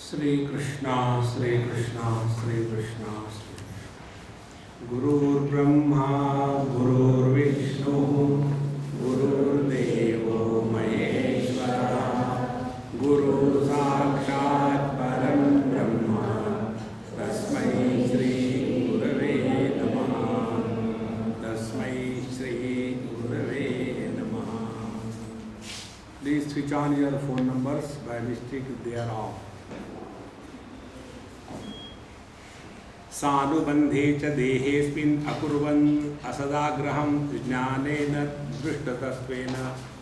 Sri Krishna, Sri Krishna, Sri Krishna, Sri Gurur Brahma, Gurur Vishnu, Gurur Devo Maheshwara, Guru Sakshat Param Brahma, Tasmai Sri Gurave Namaha, Tasmai Sri Gurave Namaha. Please switch on your phone numbers, by mistake they are off. सानुबंधे च देहेस्मिन् अकुर्वन् असदाग्रहं ज्ञानेन दृष्टतत्त्वेन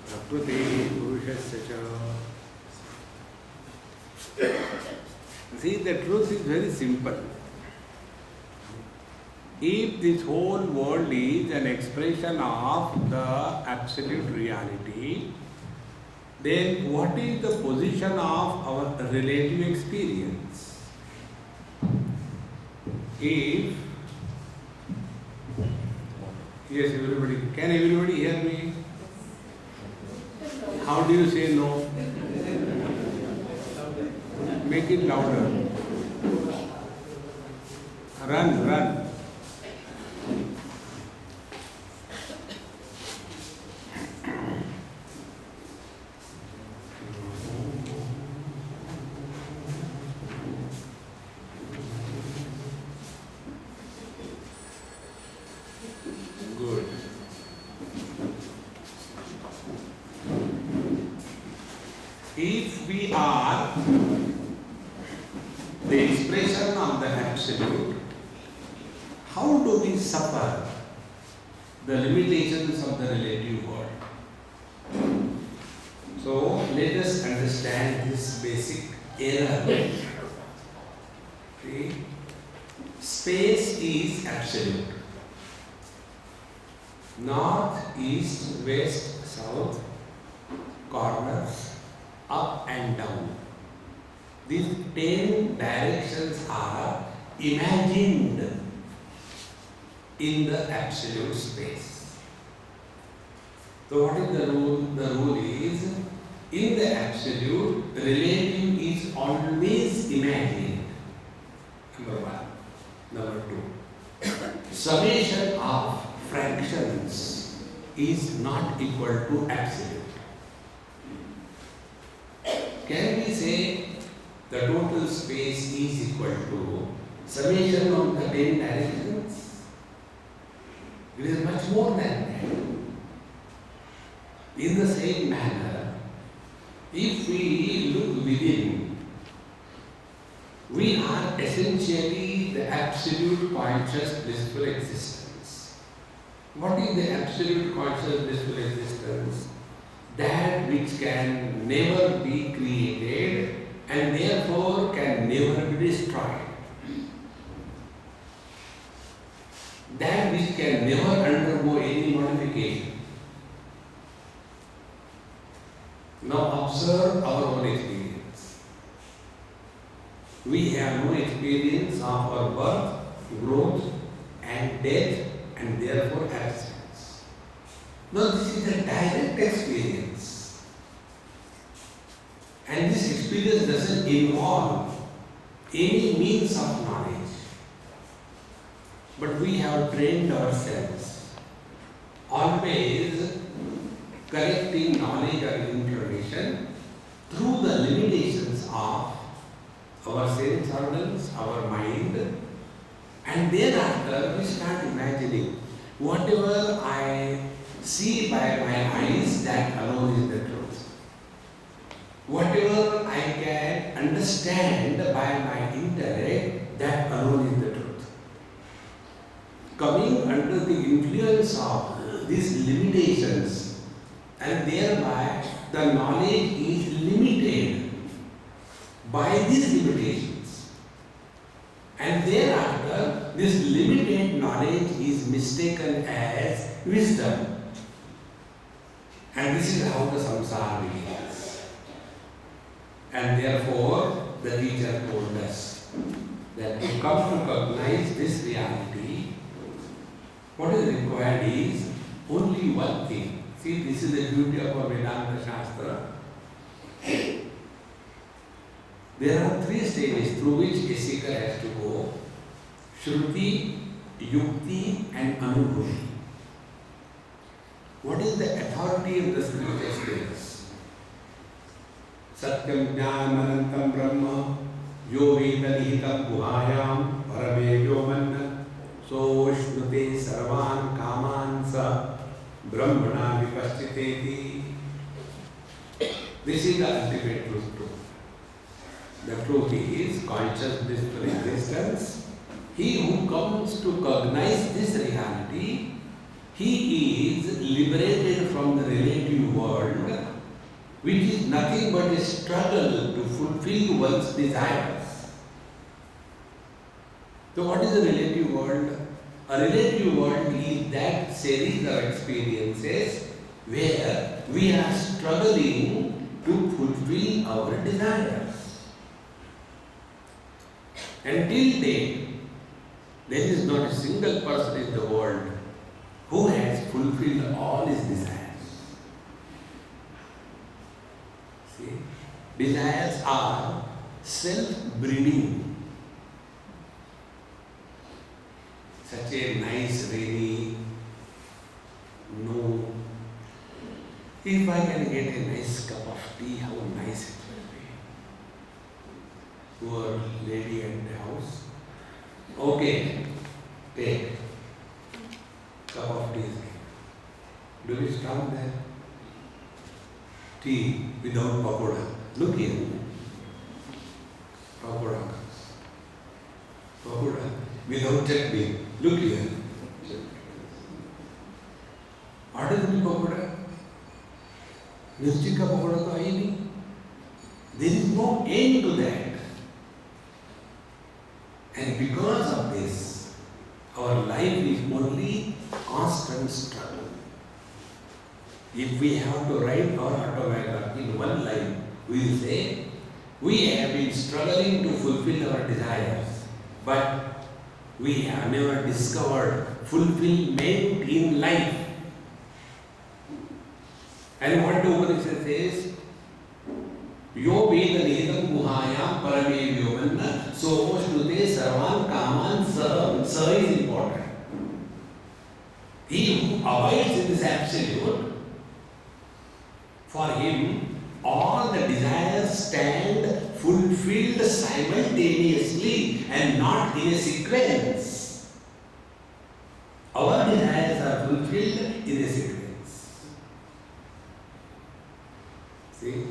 प्रकृते पुरुषस्य च. See, the truth is very simple. If this whole world is an expression of the absolute reality, then what is the position of our relative experience? If, yes, everybody, can everybody hear me? How do you say no? Make it louder. Run, run. If we are the expression of the Absolute, how do we suffer the limitations of the relative world? So let us understand this basic error. Okay. Space is absolute. North, east, west, south, corners, up and down. These 10 directions are imagined in the absolute space. So what is the rule? The rule is, in the absolute, relative is always imagined. Number one. Number two, summation of fractions is not equal to absolute. Can we say the total space is equal to summation of the 10 directions? It is much more than that. In the same manner, if we look within, we are essentially the absolute conscious blissful existence. What is the absolute conscious blissful existence? That which can never be created and therefore can never be destroyed. That which can never undergo any modification. Now observe our own experience. We have no experience of our birth, growth and death and therefore absence. No, this is a direct experience. And this experience doesn't involve any means of knowledge. But we have trained ourselves always collecting knowledge or information through the limitations of our sense organs, our mind, and thereafter we start imagining whatever I see by my eyes, that alone is the truth. Whatever I can understand by my intellect, that alone is the truth. Coming under the influence of these limitations, and thereby the knowledge is limited by these limitations. And thereafter, this limited knowledge is mistaken as wisdom. And this is how the samsara begins. And therefore, the teacher told us that to come to recognize this reality, what is required is only one thing. See, this is the beauty of our Vedanta Shastra. There are three stages through which a seeker has to go: Shruti, Yukti and Anubhuti. What is the authority of the spiritual status? Satyam Jnananantam Brahma Yo Veda Nihitam Guhayam Parame Vyomanna So Shnute Sarvan Kaman Sa Brahmana Vipasthiteti. This is the ultimate truth. The truth is conscious blissful existence. He who comes to cognize this reality, he is liberated from the relative world, which is nothing but a struggle to fulfill one's desires. So what is a relative world? A relative world is that series of experiences where we are struggling to fulfill our desires. Until date, there is not a single person in the world who has fulfilled all his desires. See, desires are self-breeding. Such a nice rainy, no. If I can get a nice cup of tea, how nice it will be. Poor lady at the house. Okay, take cup of tea. Do we stop there? Tea without pakoda. Look here. Pakoda. Pakoda without chutney. Look here. Order the pakoda. Mirchi ka pakoda to aayi nahi. There is no end to that. And because of this, our life is only constant struggle. If we have to write our autobiography in one line, we will say, we have been struggling to fulfill our desires, but we have never discovered fulfillment in life. And what the Upanishad says, Yo Veda Nihitam Guhayam Parame Vyomanna So Shnute Sarvan Kaman Sa. Sa is important. He who abides in this absolute, for him all the desires stand fulfilled simultaneously and not in a sequence. Our desires are fulfilled in a sequence. See?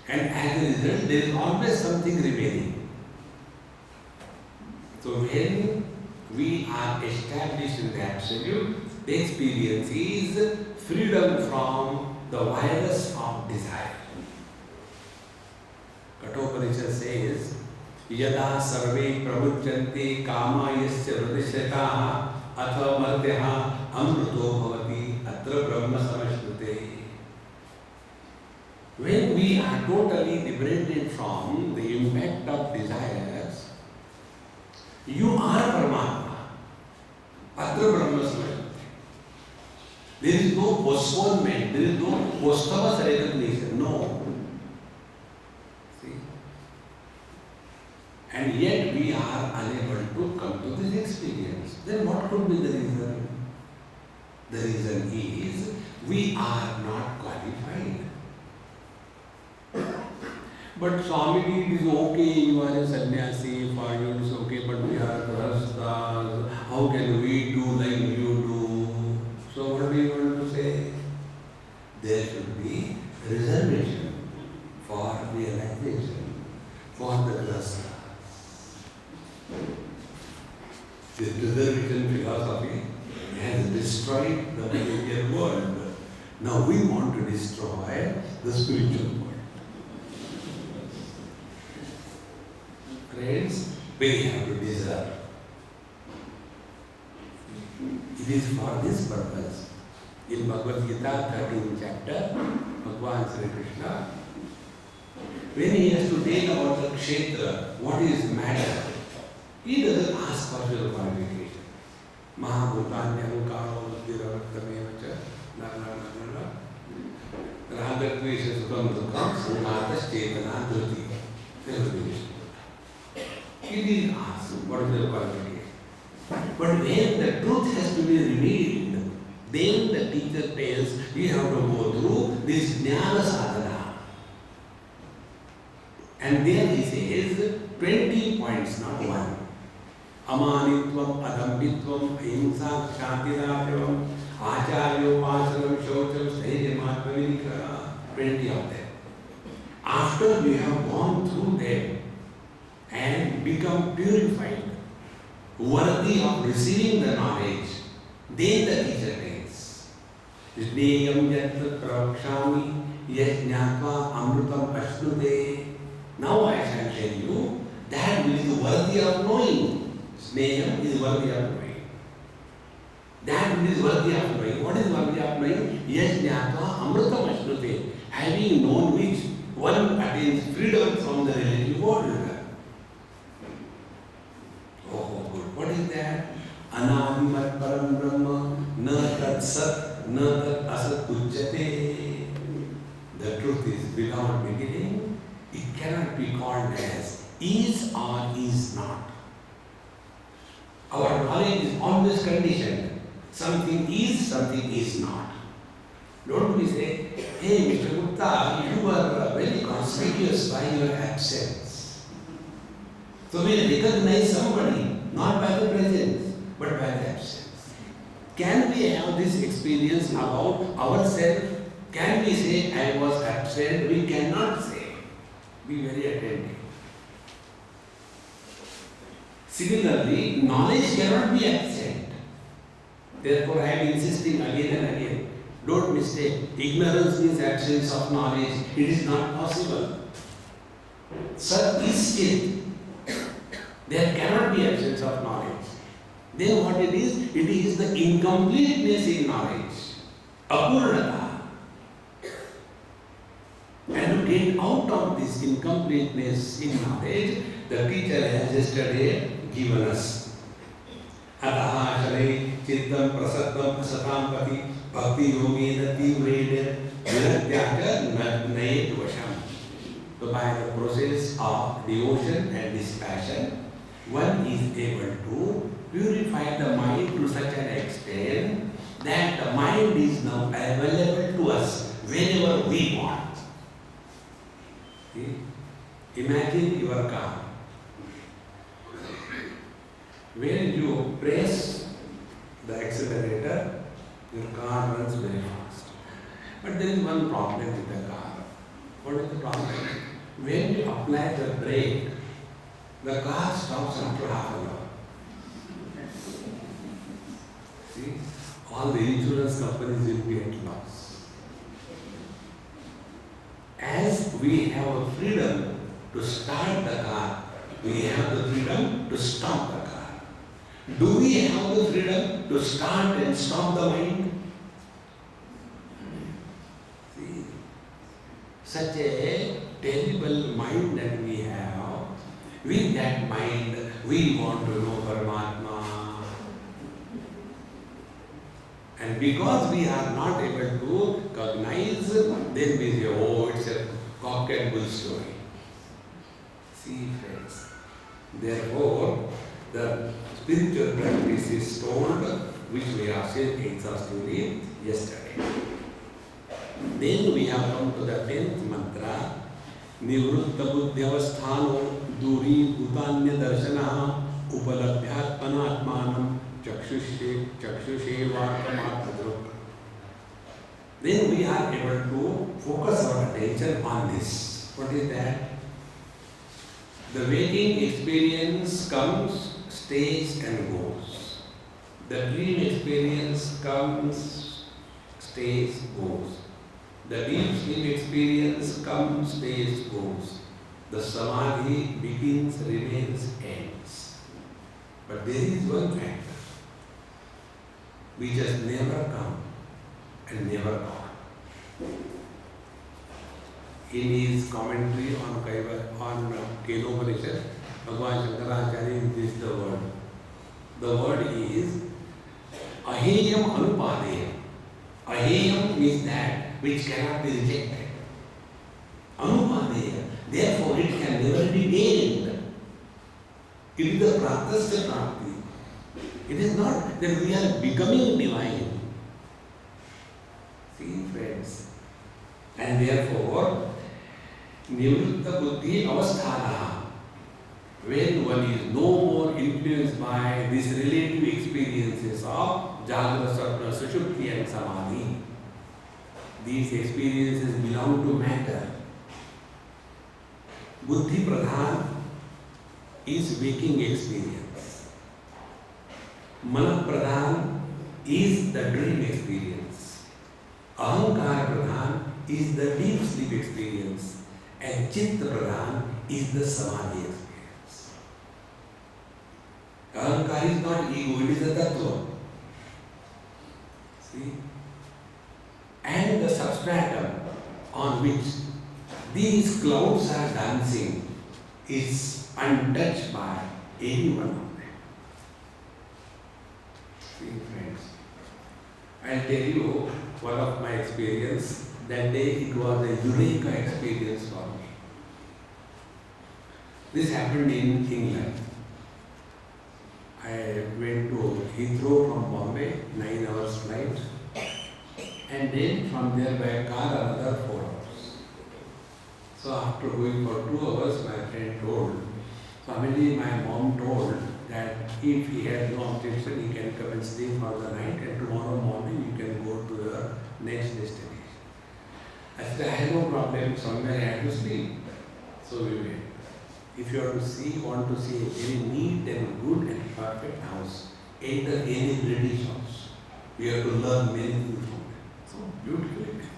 And as a result, there is always something remaining. So when we are established in the absolute, the experience is freedom from the virus of desire. Kathopanishad says, Yada sarve pramuchyante kama yasya hridishataha atha martyaha amruto bhavati atra brahma samashrute. When we are totally liberated from the impact of desires, you are Paramatma. Atra Brahma Samashrute. There is no postponement, there is no post-havas recognition, no. See? And yet we are unable to come to this experience. Then what could be the reason? The reason is we are not qualified. But Swami, it is okay, you are a sannyasi, for you it is okay, but we are grahasthas. How can we do like you do? So what do you want to say? There should be reservation for realization, for the grahasthas. This reservation philosophy has destroyed the material world. Now we want to destroy the spiritual world. Friends, we have to deserve. It is for this purpose. In Bhagavad Gita, 13th chapter, Bhagavan Sri Krishna, when he has to tell about the kshetra, what is matter, he doesn't ask for your qualification. Mahabhutanya ankaro buddhiravartamevacha la la la la la ragadvesha sukam dukam sankatas chetana dhriti. It is asked, what is the qualification? But when the truth has to be revealed, then the teacher tells, you have to go through this jnana sadhana. And there he says 20 points, not one. Amanitvam, adambitvam, ahimsa, kshantiratvam, acharyopasanam, shaucham, sthairyamatmavinika, 20 of them. After we have gone through them and become purified, worthy of receiving the knowledge, then the teacher tells, Jneyam yatra pravakshami yajnatva amrutam ashnute. Now I shall tell you that which is worthy of knowing. Jneyam is worthy of knowing. That which is worthy of knowing. What is worthy of knowing? Yajnatva amrutam ashnute. Having known which one attains freedom from the relative world. Oh, good. What is that? Anadimat param brahma na tat sat na tat asat uchyate. The truth is without beginning. It cannot be called as is or is not. Our knowledge is always conditioned. Something is, something is not. Don't we say, hey Mr. Gupta, you are very conspicuous by your absence. So we recognize somebody, not by the presence, but by the absence. Can we have this experience about ourselves? Can we say, I was absent? We cannot say. Be very attentive. Similarly, knowledge cannot be absent. Therefore, I am insisting again and again. Don't mistake. Ignorance means absence of knowledge. It is not possible. Sat is Chit. There cannot be absence of knowledge. Then what it is? It is the incompleteness in knowledge. Apurnata. And to get out of this incompleteness in knowledge, the teacher has yesterday given us. Ataha shalai chittam prasattam asatam pati bhakti yogena tivrena viratyacha nayet vasham. So by the process of devotion and dispassion, one is able to purify the mind to such an extent that the mind is now available to us whenever we want. See? Imagine your car. When you press the accelerator, your car runs very fast. But there is one problem with the car. What is the problem? When you apply the brake, the car stops after half an hour. See? All the insurance companies will be at loss. As we have a freedom to start the car, we have the freedom to stop the car. Do we have the freedom to start and stop the mind? See, such a terrible mind that we have. With that mind, we want to know Paramatma. And because we are not able to cognize, then we say, oh, it's a cock and bull story. See, friends. Therefore, the spiritual practice is told, which we have said exhaustively yesterday. Then we have come to the 10th mantra. Nivrutta buddhyavasthano duri bhutanya darshana upalabhyatmanatmanam chakshushe vartamatadruk. Then we are able to focus our attention on this. What is that? The waking experience comes, stays and goes. The dream experience comes, stays, goes. The deep sleep experience comes, stays, goes. The samadhi begins, remains, ends. But there is one factor which has never come and never gone. In his commentary on Kedopanishad, Bhagavan Shankaracharya uses the word. The word is Aheyam Anupadeyam. Aheyam means that which cannot be rejected. Anupadeyam. Therefore, it can never be gained. It is the pratasya prapti. It is not that we are becoming divine. See, friends. And therefore, nivritta buddhi avasthana, when one is no more influenced by these relative experiences of jagra, sapna, sushupti and samadhi, these experiences belong to matter. Buddhi pradhan is waking experience. Mana pradhan is the dream experience. Ahankara pradhan is the deep sleep experience. And chitta pradhan is the samadhi experience. Ahankara is not ego, it is a tattva. See? And the substratum on which these clouds are dancing is untouched by any one of them. See, friends, I'll tell you one of my experience. That day it was a eureka experience for me. This happened in England. I went to Heathrow from Bombay, 9 hours flight, and then from there by car another 4 hours. So after going for 2 hours, my friend told, Swami, my mom told that if he had no objection, he can come and stay for the night, and tomorrow morning you can go to the next destination. I said, I have no problem, somewhere I have to sleep. So we went. If you want to see a very neat and good and perfect house, enter any British house. We have to learn many things from them. So beautifully maintained.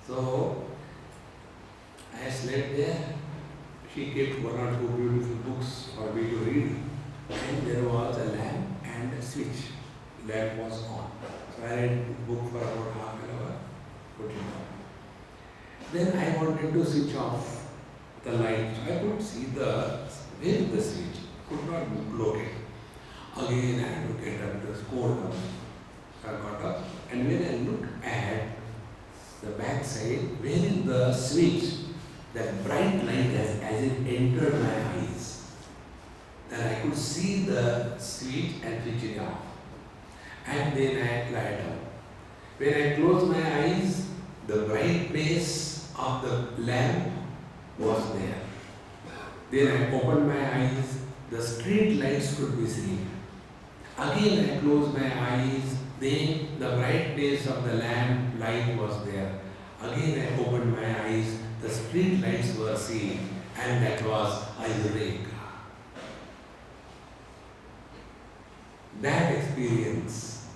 So I slept there. She kept 1 or 2 beautiful books for me to read. And there was a lamp and a switch. Lamp was on. So I read the book for about half an hour. Put it on. Then I wanted to switch off the light. So I could see where is the switch. Could not locate. Again I had to get up to scold. So I got up, and when I looked at the back side, where is the switch? That bright light as it entered my eyes. Then I could see the switch and switch it off. And then I lied down. When I closed my eyes, the brightness of the lamp was there. Then I opened my eyes, the street lights could be seen. Again I closed my eyes, then the brightness of the lamp light was there. Again I opened my eyes, the street lights were seen, and that was a eureka. That experience,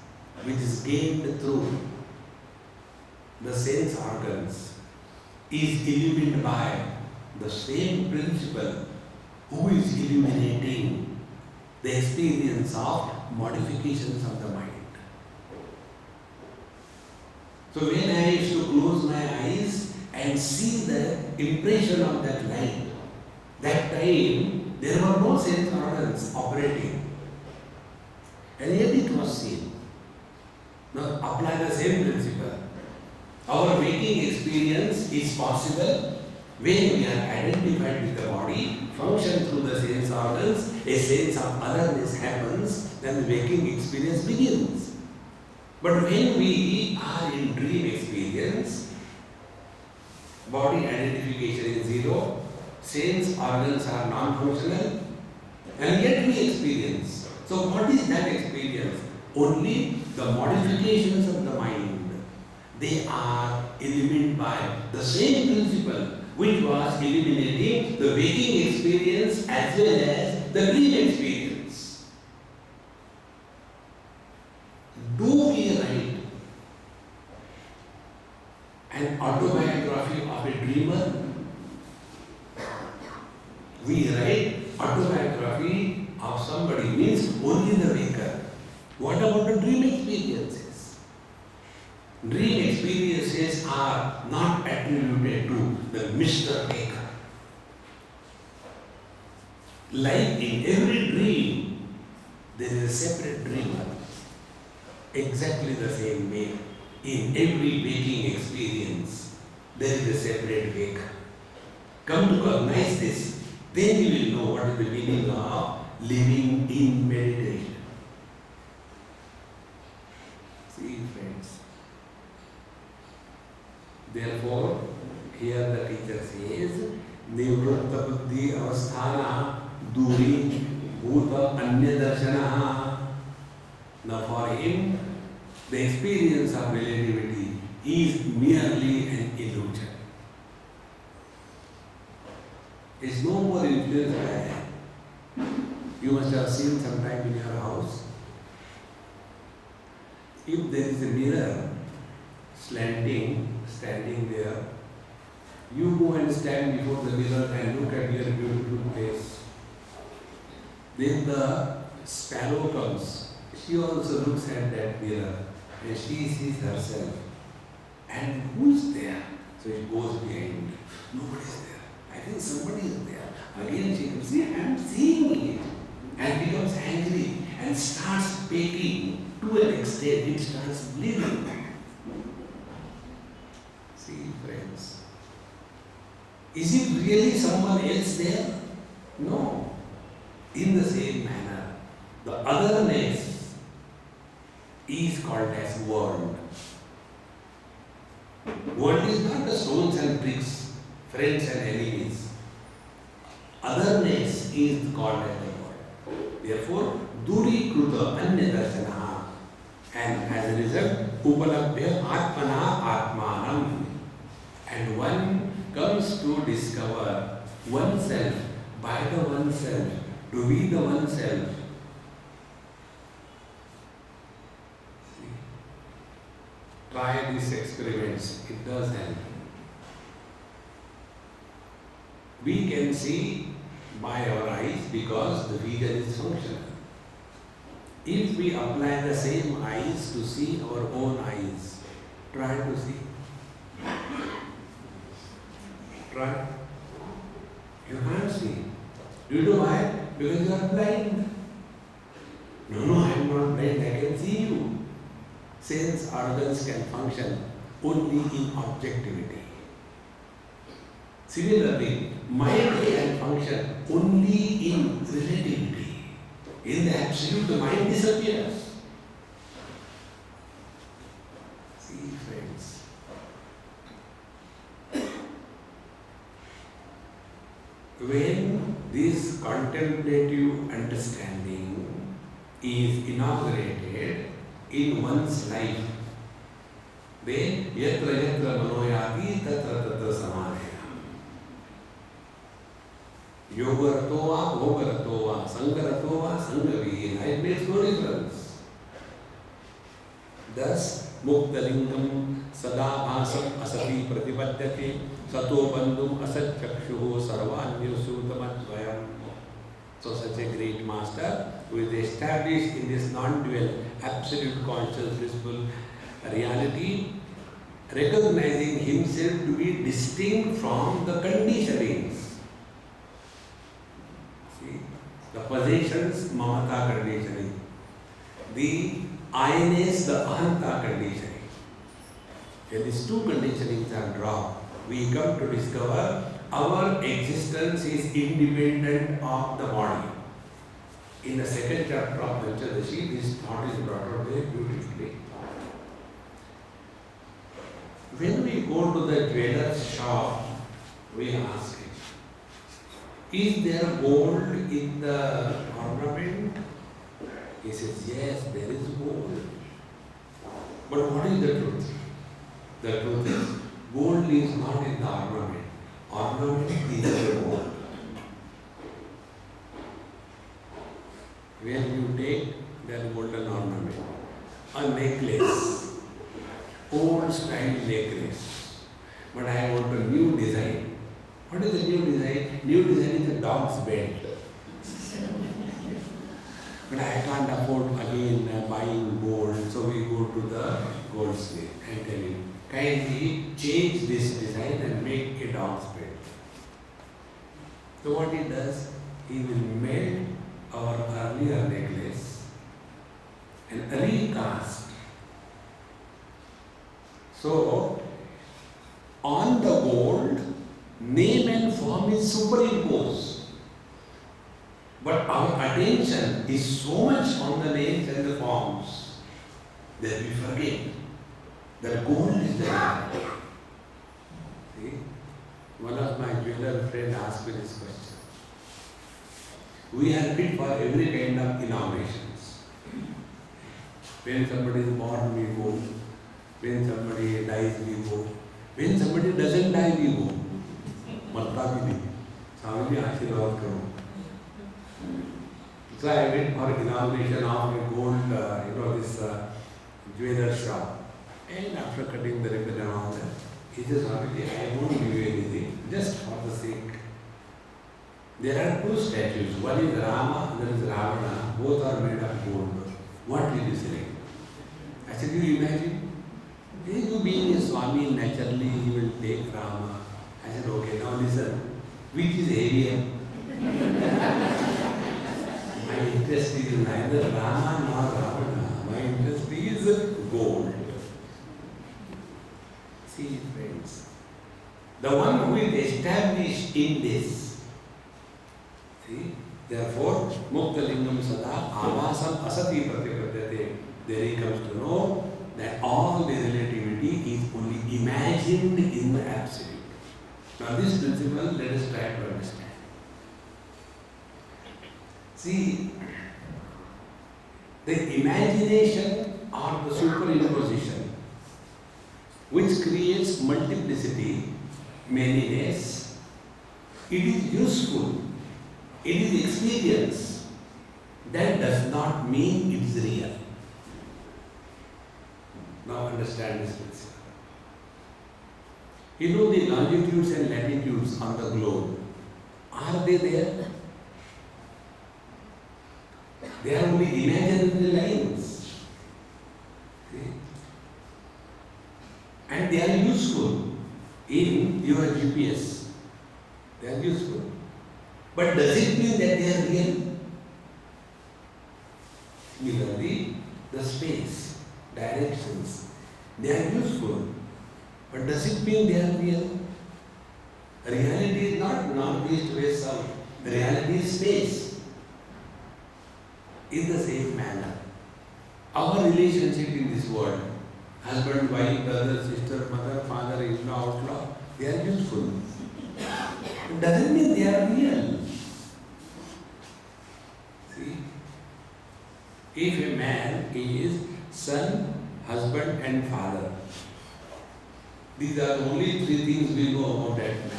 which is gained through the sense organs, is illumined by the same principle who is illuminating the experience of modifications of the mind. So when I used to close my eyes and see the impression of that light, that time there were no sense organs operating, and yet it was seen. Now apply the same principle. Our waking experience is possible when we are identified with the body, function through the sense organs, a sense of otherness happens, then the waking experience begins. But when we are in dream experience, body identification is zero, sense organs are non-functional, and yet we experience. So what is that experience? Only the modifications of the mind. They are illuminated by the same principle which was illuminating the waking experience as well as the dream experience. Do we write an autobiography of a dreamer? We write autobiography of somebody, means only the waker. What about the dream experiences? Dream experiences are not attributed to the Mr. Waker. Like in every dream, there is a separate dreamer. Exactly the same way, in every waking experience, there is a separate waker. Come to recognize this Then you will know what is the meaning of living in meditation. See, friends. Therefore, here the teacher says, Nivratta buddhi avasthana duri bhuta anya darshana. Now for him, the experience of relativity is merely an illusion. It's no more influenced by that. You must have seen sometime in your house, if there is a mirror slanting, standing there, you go and stand before the mirror and look at your beautiful face. Then the sparrow comes. She also looks at that mirror and she sees herself. And who is there? So it goes behind. Nobody is there. I think somebody is there. Again she comes, see, I am seeing it. And becomes angry and starts baking to an extent. It starts bleeding. See, friends. Is it really someone else there? No. In the same manner, the otherness is called as world. World is not the stones and bricks, friends and enemies. Otherness is called as the world. Therefore, duri kruta anya darshana. And as a result, upalabhya atmana atmanam. And one comes to discover oneself by the oneself, to be the oneself. Try these experiments, it does help. We can see by our eyes because the vision is functional. If we apply the same eyes to see our own eyes, try to see. Try. You can't see. Do you know why? Because you are blind. No, I am not blind, I can see you. Sense organs can function only in objectivity. Similarly, mind can function only in relativity. In the absolute, the mind disappears. See, friends. When this contemplative understanding is inaugurated in one's life, then yatra yatra manoyati tatra tatra samadhya. Yogaratova, Vogaratova, Sangaratova, Sangavina, it makes no difference. Thus, Muktalingam Sadabhasam Asati Pratipadyate Sato Bandhum Asat Chakshuho Sarvanyusutamadvayam. So such a great master who is established in this non-dual, absolute conscious, blissful reality, recognizing himself to be distinct from the conditionings. See, the possessions, mamata conditioning, the I-ness, the ahanta conditioning. When these two conditionings are dropped, we come to discover our existence is independent of the body. In the second chapter of Panchadashi, this thought is brought out very beautifully. When we go to the jeweler's shop, we ask him, is there gold in the ornament? He says, yes, there is gold. But what is the truth? The truth is, gold is not in the ornament. Ornament is the gold. When you take that golden ornament, a necklace, old style necklace, but I want a new design. What is the new design? New design is a dog's belt. But I can't afford again buying gold, so we go to the goldsmith and tell him, kindly change this design and make a dog's belt. So what he does, he will melt our earlier necklace and recast. So, on the gold, name and form is superimposed. But our attention is so much on the names and the forms that we forget that gold is the reality. See? One of my jeweler friends asked me this question. We are fit for every kind of inaugurations. When somebody is born, we go. When somebody dies, we go. When somebody doesn't die, we go. Matta bhi nahi. Swami ji आशीर्वाद करो. So I went for inauguration of a gold, this jeweler shop. And after cutting the ribbon and all that, he says, Swami ji, I won't give you anything, just for the sake. There are two statues. One is Rama, another is Ravana. Both are made of gold. What will you select? I said, you imagine? You being a Swami, naturally he will take Rama. I said, okay, now listen. Which is heavier? My interest is neither Rama nor Ravana. My interest is gold. See, friends, the one who is established in this, see, therefore, Mukta Lingam Sada Avasam Asati Pratipadyate. There he comes to know that all the relativity is only imagined in the absolute. Now this principle, let us try to understand. See, the imagination or the superimposition which creates multiplicity, manyness, it is useful, it is experience. That does not mean it is real. Now understand this principle. You know the longitudes and latitudes on the globe, are they there? They are only imaginary lines. See? And they are useful in your GPS. They are useful. But does it mean that they are real? Similarly, the space, directions, they are useful. But does it mean they are real? Reality is not north, east, west, south. The reality is space. In the same manner, our relationship in this world, husband, wife, brother, sister, mother, father, in-law, outlaw, they are useful. It doesn't mean they are real. See, if a man is son, husband and father, these are the only three things we know about that man.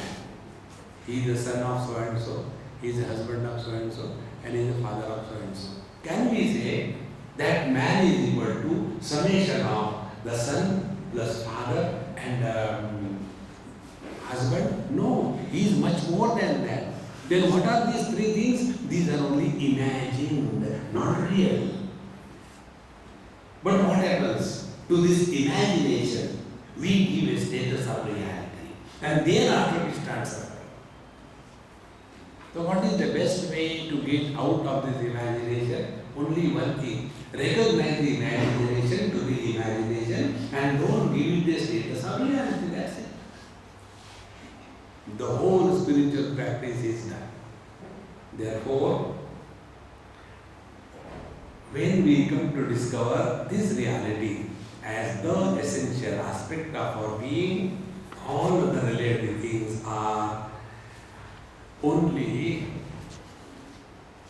He is the son of so and so, he is the husband of so and so, and he is the father of so and so. Can we say that man is equal to summation of the son plus father and husband? No, he is much more than that. Then what are these three things? These are only imagined, not real. But what happens to this imagination? We give a status of reality, and thereafter we start suffering. So what is the best way to get out of this imagination? Only one thing. Recognize the imagination to be imagination and don't give it the status of reality. That's it. The whole spiritual practice is done. Therefore, when we come to discover this reality as the essential aspect of our being, all of the related things are only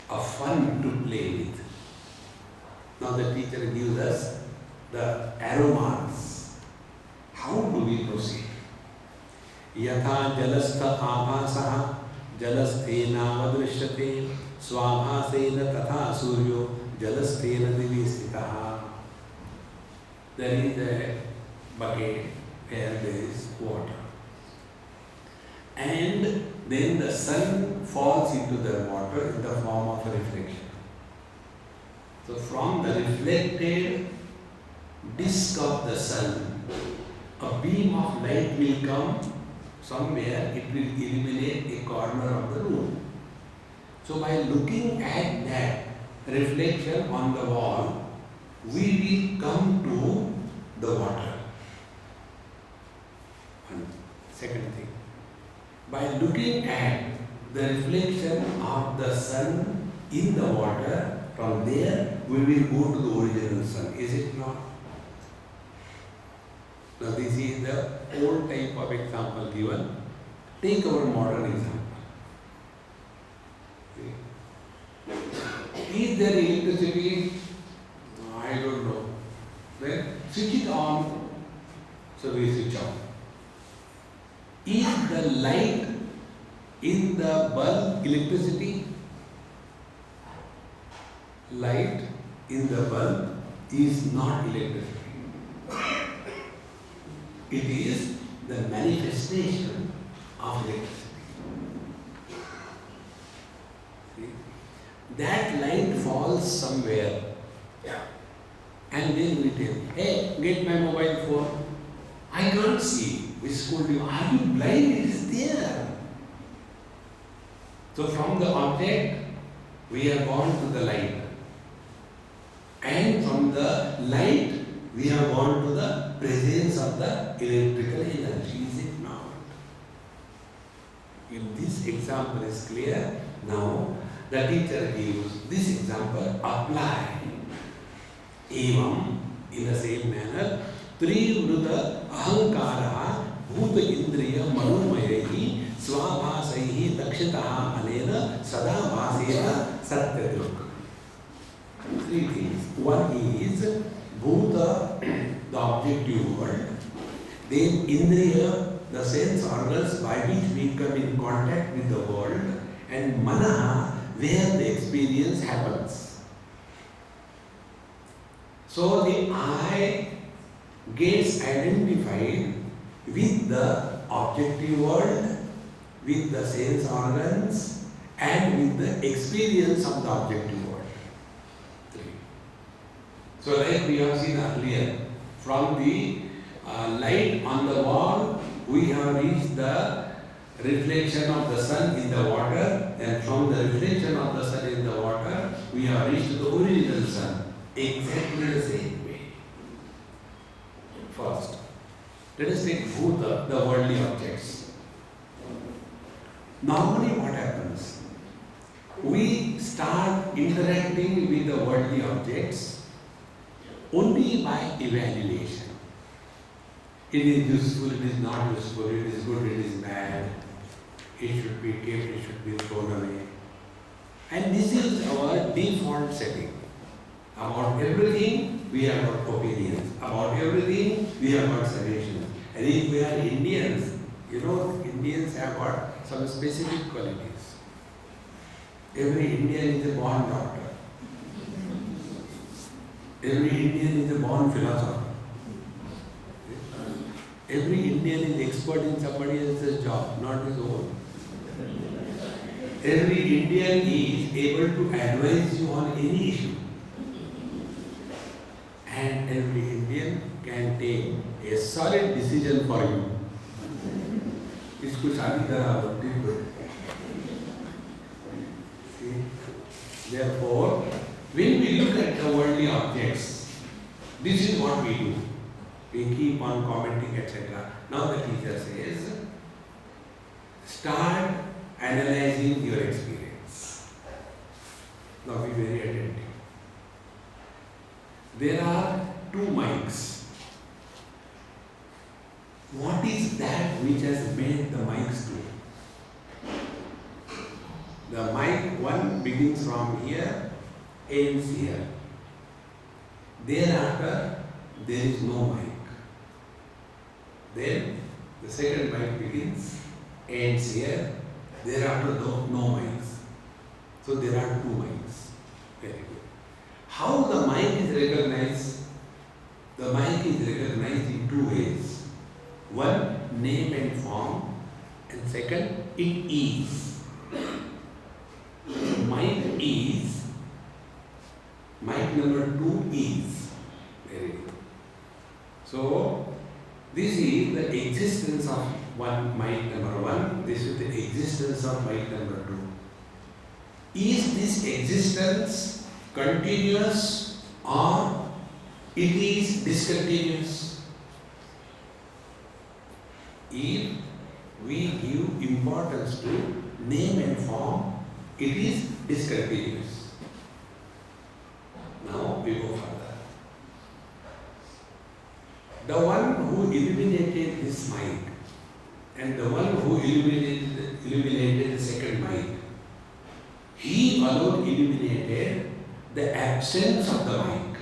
a fun to play with. Now the teacher gives us the arrow marks. How do we proceed? Yatha jalastha abhasaha jalasthena vadrishyate swabhasena tatha suryo jalasthena divistitaha. There is a bucket where there is water. And then the sun falls into the water in the form of a reflection. So from the reflected disk of the sun, a beam of light will come somewhere, it will illuminate a corner of the room. So by looking at that reflection on the wall, we will come to the water. And second thing, by looking at the reflection of the sun in the water, from there we will go to the original sun. Is it not? Now this is the old type of example given. Take our modern example. Is there electricity? I don't know. Then switch it on. So we switch on. Is the light in the bulb electricity? Light in the bulb is not electricity. It is the manifestation of electricity. See? That light falls somewhere. And then we tell, hey, get my mobile phone. I can't see. We scold you, are you blind? It is there. So from the object, we have gone to the light. And from the light, we have gone to the presence of the electrical energy. Is it not? If this example is clear, now the teacher gives this example, apply. Evam, in the same manner, Trivruta Ahankara Bhuta Indriya Manumayahi Swabhasaihi Dakshitaha Anena Sada Bhasena Satyadruk. Three things. One is Bhuta, the objective world. Then Indriya, the sense organs by which we come in contact with the world. And Manaha, where the experience happens. So the I gets identified with the objective world, with the sense organs, and with the experience of the objective world. Three. So like we have seen earlier, from the light on the wall, we have reached the reflection of the sun in the water, and from the reflection of the sun in the water, we have reached the original sun. Exactly the same way. First, let us take Bhuta, the worldly objects. Normally what happens? We start interacting with the worldly objects only by evaluation. It is useful, it is not useful, it is good, it is bad, it should be kept, it should be thrown away. And this is our default setting. About everything, we have got opinions. About everything, we have got suggestions. And if we are Indians, you know, Indians have got some specific qualities. Every Indian is a born doctor. Every Indian is a born philosopher. Every Indian is expert in somebody else's job, not his own. Every Indian is able to advise you on any issue. And every Indian can take a solid decision for you. इसको शादी करा Therefore, when we look at the worldly objects, this is what we do. We keep on commenting, etc. Now the teacher says, start analyzing your experience. Now be very attentive. There are two mics. What is that which has made the mics two? The mic one begins from here, ends here. Thereafter, there is no mic. Then the second mic begins, ends here. Thereafter, no mics. So there are two mics. Very good. How the mic is recognized? The mic is recognized in two ways. One, name and form, and second, it is. Mic is. Mic number two is. Very good. So this is the existence of one mic number one. This is the existence of mic number two. Is this existence continuous or it is discontinuous? If we give importance to name and form, it is discontinuous. who illuminated the second mind. He alone illuminated the absence of the mind.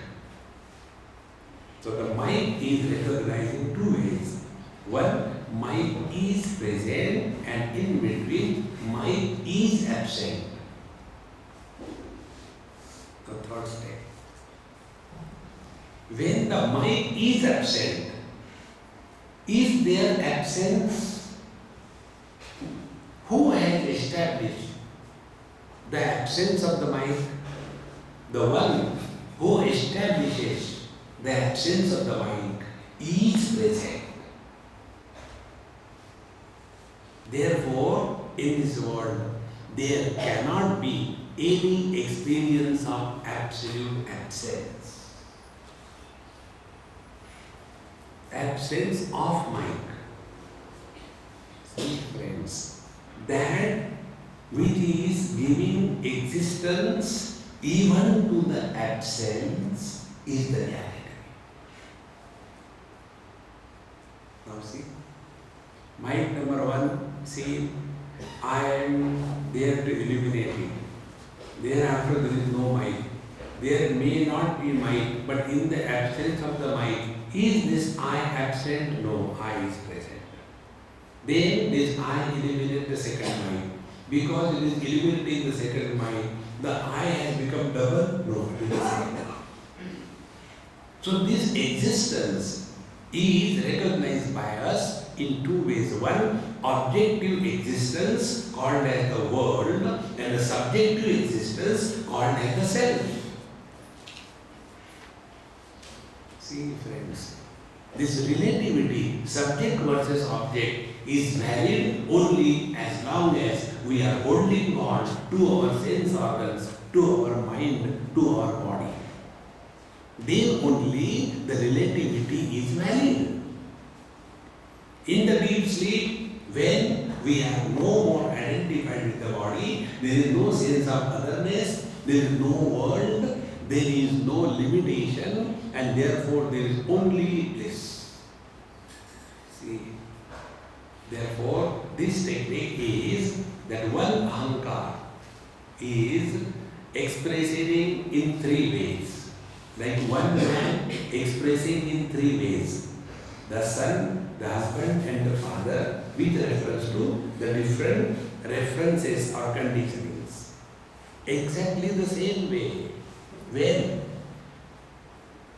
So the mind is recognized in two ways. One, mind is present, and in between, mind is absent. The third step. When the mind is absent, is there absence? Who has established the absence of the mind? The one who establishes the absence of the mind is present. Therefore, in this world, there cannot be any experience of absolute absence. Absence of mind. See, friends, that which is giving existence even to the absence is the reality. Now see, mind number one, see, I am there to illuminate it. Thereafter there is no mind. There may not be mind, but in the absence of the mind, is this I absent? No, I is present. Then this I illuminates the second mind. Because it is illuminating the second mind, the I has become double? No, it is the same. So this existence is recognized by us in two ways. One, objective existence called as the world, and the subjective existence called as the self. See, friends, this relativity, subject versus object, is valid only as long as we are holding on to our sense organs, to our mind, to our body. Then only the relativity is valid. In the deep sleep, when we are no more identified with the body, there is no sense of otherness, there is no world, there is no limitation, and therefore there is only bliss. See, therefore this technique is that one ahankar is expressing in three ways. Like one man expressing in three ways. The son, the husband and the father, with reference to the different references or conditionings. Exactly the same way. When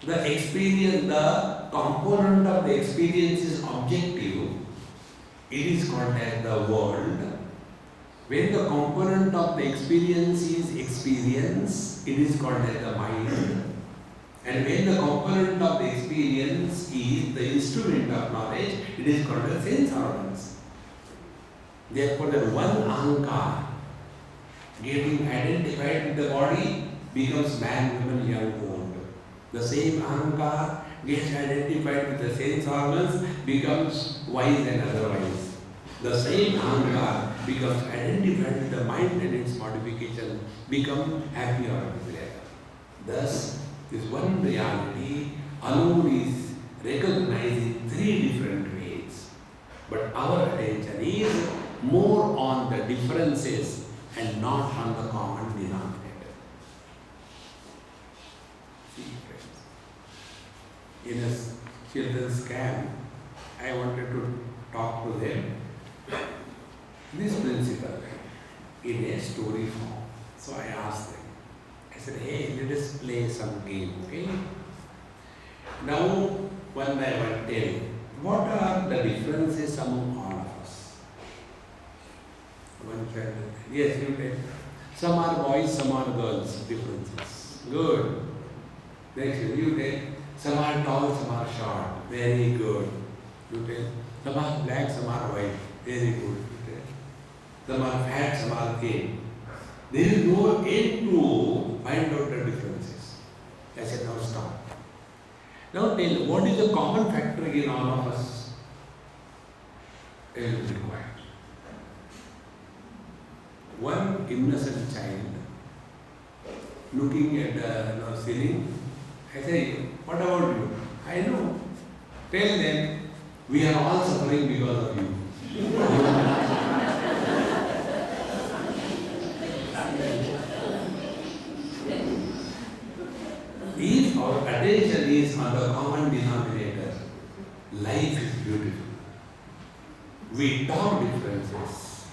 the experience, the component of the experience is objective, it is called as the world. When the component of the experience is experience, it is called as the mind. And when the component of the experience is the instrument of knowledge, it is called as sense organs. Therefore, the one ahankar getting identified with the body becomes man, woman, young, old. The same ahankar gets identified with the sense organs, becomes wise and otherwise. The same ahankar becomes identified with the mind and its modification, become happy or unhappy. Thus, this one reality alone is recognized in three different ways. But our attention is more on the differences and not on the common denominator. See, friends, in a children's camp, I wanted to talk to them this principle in a story form. So I asked them. I said, hey, let us play some game, okay? Now, one by one, tell, what are the differences among all of us? One child, yes, you tell. Some are boys, some are girls, differences. Good. Next, you tell. Some are tall, some are short. Very good. You tell. Some are black, some are white. Very good. You tell. Some are fat, some are thin. There is no end to find out the differences. I said, now stop. Now tell, what is the common factor in all of us? It is required. One innocent child looking at the ceiling, I say, what about you? I know. Tell them, we are all suffering because of you. our attention is on the common denominator, life is beautiful. We talk differences,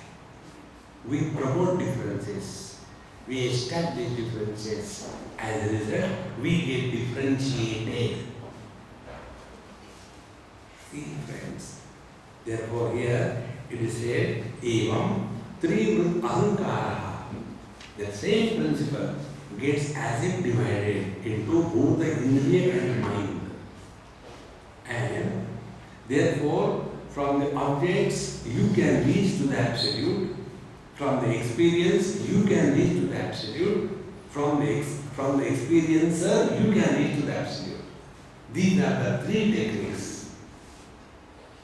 we promote differences, we establish differences. As a result, we get differentiated. See, friends. Therefore, here it is said, Evam Trivrit Ahankara. The same principle gets as if divided into both the indriya and mind. And therefore, from the objects you can reach to the absolute, from the experience you can reach to the absolute, from the experiencer you can reach to the absolute. These are the three techniques.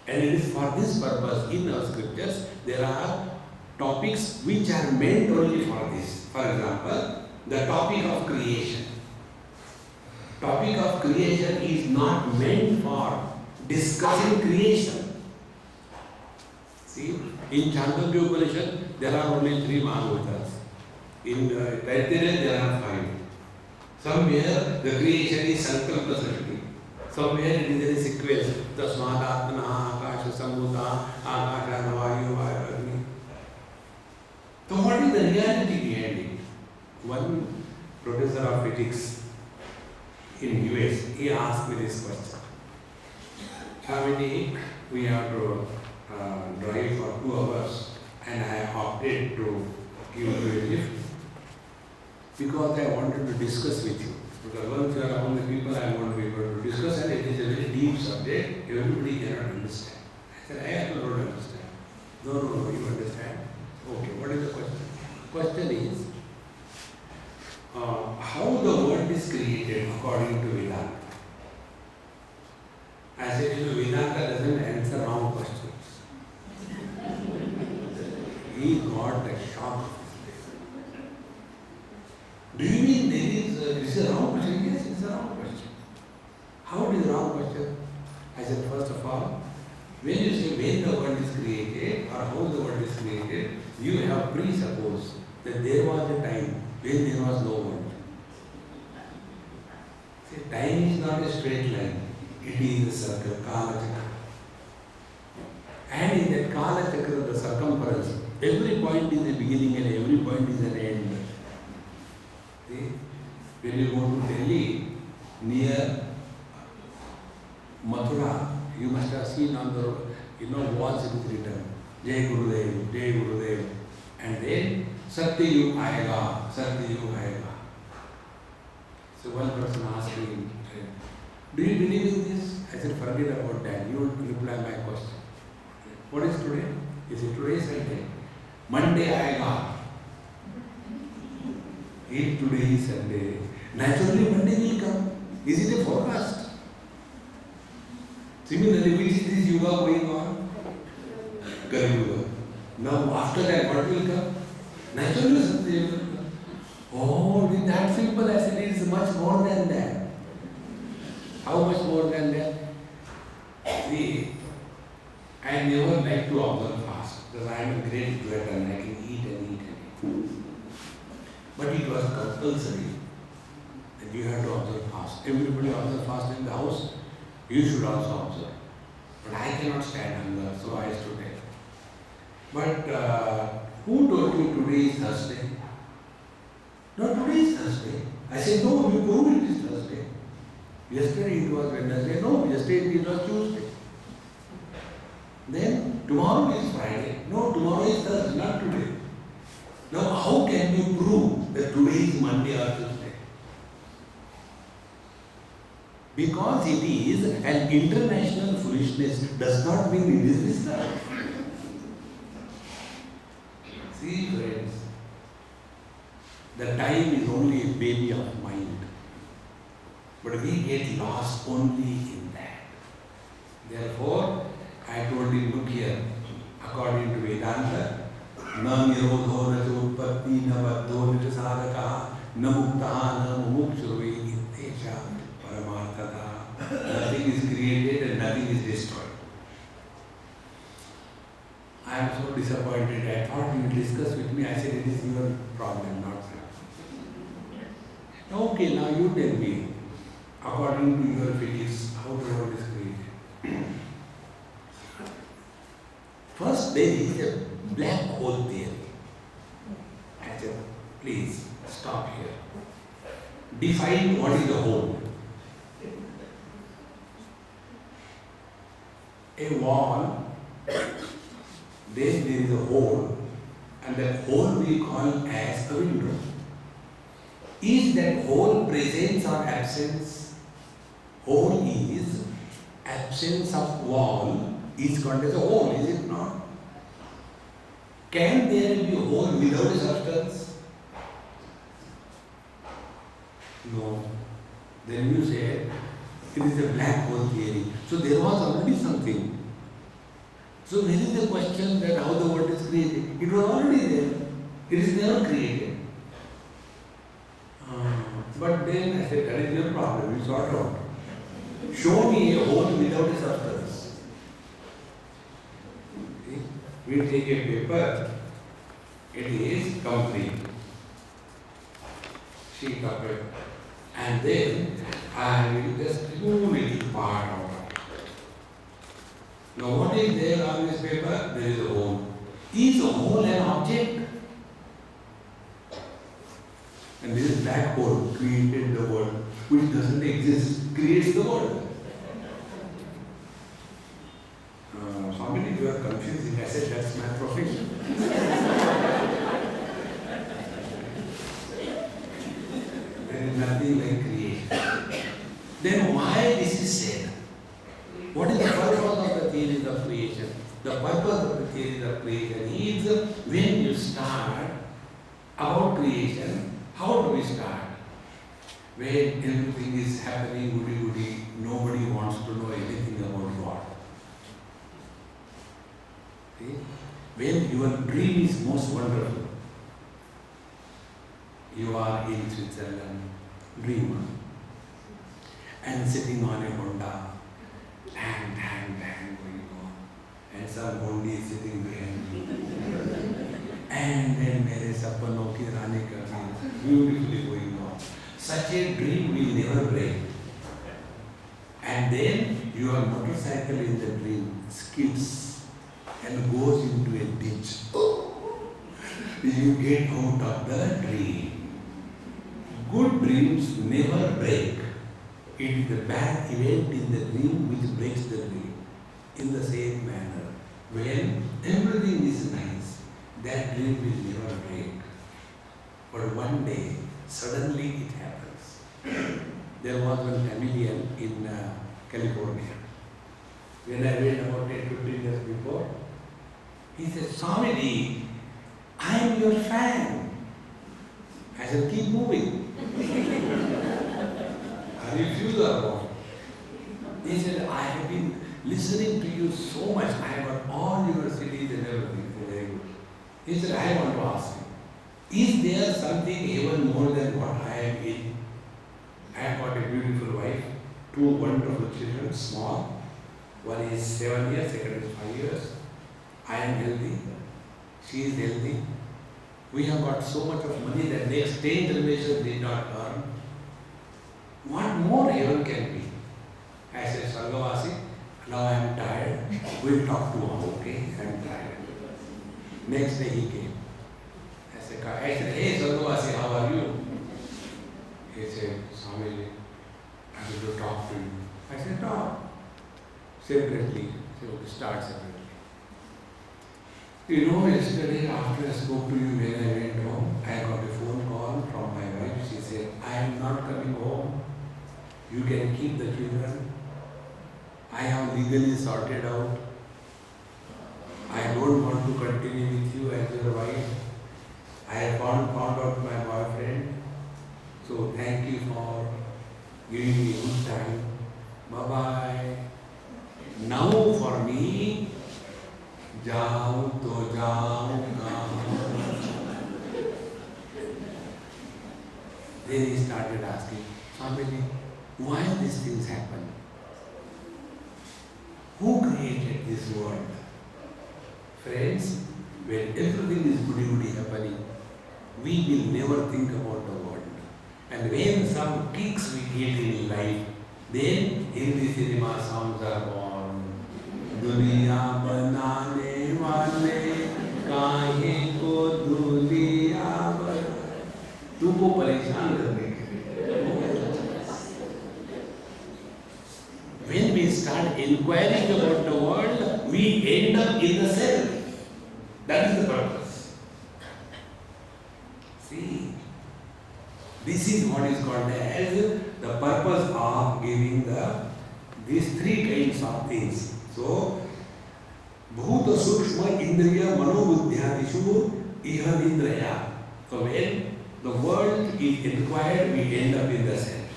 And it is for this purpose in our scriptures there are topics which are meant only for this. For example, the topic of creation. Topic of creation is not meant for discussing creation. See, in Chandogya Upanishad there are only 3 Mahabhutas. In Taittiriya there are 5. Somewhere the creation is Sankalpa Srishti. Somewhere it is in a sequence. Tasmadatmana Akasha Sambuddha Akasha Navayu Agni. So what is the reality behind it? One professor of physics in US, he asked me this question. Swami, we have to drive for 2 hours and I opted to give you a lift because I wanted to discuss with you. Because once you are among the people, I want to be able to discuss, and it is a very deep subject, everybody cannot understand. I said, I also don't understand. No, you understand. Okay, what is the question? Question is, how the world is created according to Vedanta. I said, Vedanta doesn't answer wrong questions. He got the shock of his life. Do you mean this is a wrong question? Yes, it's a wrong question. How it is a wrong question? I said, first of all, when you say when the world is created or how the world is created, you have presupposed that there was a time when there was no world. See, time is not a straight line. It is a circle, Kala Chakra. And in that Kala Chakra, the circumference, every point is a beginning and every point is an end. See? When you go to Delhi, near Mathura, you must have seen on the walls it is written, Jai Gurudev, Jai Gurudev. And then, Satya Yug Aayega, Satya Yug Aayega. So one person asked me, do you believe in this? I said, forget about that. You don't reply my question. What is today? Is it today Sunday? Monday Aayega. If today is Sunday, naturally Monday will come. Is it a forecast? Similarly, which is this yoga going on? Kali Yuga. Now after that, what will come? Naturally Satya will come. Oh, it is that simple. I said, it is much more than that. How much more than that? See, I never like to observe fast because I am a great glutton. I can eat and eat and eat. But it was compulsory that you have to observe fast. Everybody observes fast in the house. You should also observe. But I cannot stand hunger, so I stood there. But who told you today is Thursday? No, today is Thursday. I said, no, you prove it is Thursday. Yesterday it was Wednesday. No, yesterday it was Tuesday. Then tomorrow is Friday. No, tomorrow is Thursday, not today. Now, how can you prove that today is Monday or Tuesday? Because it is an international foolishness does not mean it is wisdom. See, friends, the time is only a baby of mind. But we get lost only in that. Therefore, I told him, look here, according to Vedanta, na nirodho na utpatti na baddho na sadhaka na muktaha na mumukshurve ittesha paramarthata. Nothing is created and nothing is destroyed. I am so disappointed. I thought you would discuss with me. I said, it is your problem, not mine. Okay, now you tell me. according to your physics, how the world is created. First, there is a black hole theory. I said, please stop here. Define what is a hole. A wall, then there is a hole, and that hole we call as a window. Is that hole presence or absence? Hole is absence of wall is called as a hole, is it not? Can there be a hole without a substance? No. Then you say it is a black hole theory. So there was already something. So where is the question that how the world is created? It was already there. It is never created. But then I said, that is your problem, you sort out. Show me a hole without a substance. See? We take a paper, it is complete. Sheet of paper. And then I will just remove little part out of it. Now what is there on this paper? There is a hole. Is a hole an object? And this black hole created the world, which doesn't exist, creates the world. Swami, you are confusing. I said that's my profession. There is nothing like creation. Then why this is said? What is the purpose of the theories of creation? The purpose of the theories of creation is when you start about creation. How do we start? When everything is happening goody-goody, nobody wants to know anything about God. See? When your dream is most wonderful, you are in Switzerland, dreamer, and sitting on a Honda, dang, going on, and some Hondi is sitting behind you. And then there is Sapano ki Rani Karni, beautifully going on. Such a dream will never break. And then your motorcycle in the dream skips and goes into a ditch. You get out of the dream. Good dreams never break. It is the bad event in the dream which breaks the dream. In the same manner, when everything is nice, that dream will never break. But one day, suddenly it happens. There was one chameleon in California. When I read about it 15 years before, he said, Swami, I am your fan. I said, keep moving. I refuse or what? He said, I have been listening to you so much. I have got all your cities and everything. Very good. He said, I want to ask you, is there something even more than what I am in? I have got a beautiful wife, 2 wonderful children, small. One is 7 years, second is 5 years. I am healthy. She is healthy. We have got so much of money that next 10 generations did not earn. What more heaven can be? I said, Sargavasi, now I am tired. We'll talk tomorrow, okay? I am tired. Next day he came. I said, hey Sargavasi, how are you? He said, Swami, I want to talk to you. I said, talk. Separately. He said, okay, start separately. You know, yesterday after I spoke to you when I went home, I got a phone call from my wife. She said, I am not coming home. You can keep the children. I have legally sorted out. I don't want to continue with you as your wife. I have found out my boyfriend. So thank you for giving me good time. Bye-bye. Now for me, जाऊं तो जाऊंगा. Then he started asking, Swami, why these things happen? Who created this world? Friends, when everything is goody-goody happening, we will never think about the world. And when some kicks we get in life, Then Hindi cinema songs are born. दुनिया बनाने वाले काहे को दुनिया बना तुमको परेशान करने के लिए. When we start inquiring about the world, we end up in the self. That is the purpose. See, this is what is called as the purpose of giving these three kinds of things. So, Bhuta Sukshma Indriya Manobuddhyadishu Iha Indraya. So when the world is inquired, we end up in the self.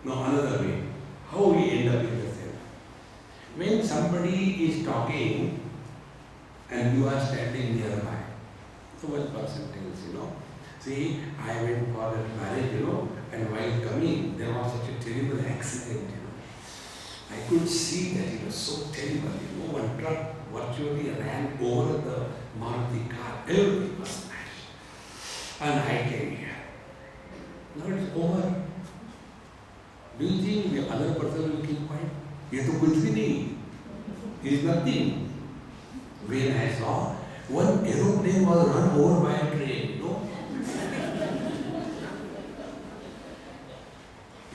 No, another way. How we end up in the self? When somebody is talking and you are standing nearby, so one person tells, see, I went for that marriage, and while coming, there was such a terrible accident, I could see that it was so terrible, one truck virtually ran over the Maruti car, everything was smashed. And I came here. Now it is over. Do you think the other person will keep quiet? Ye to kuch bhi nahi. It is nothing. When I saw one aeroplane was run over by a train,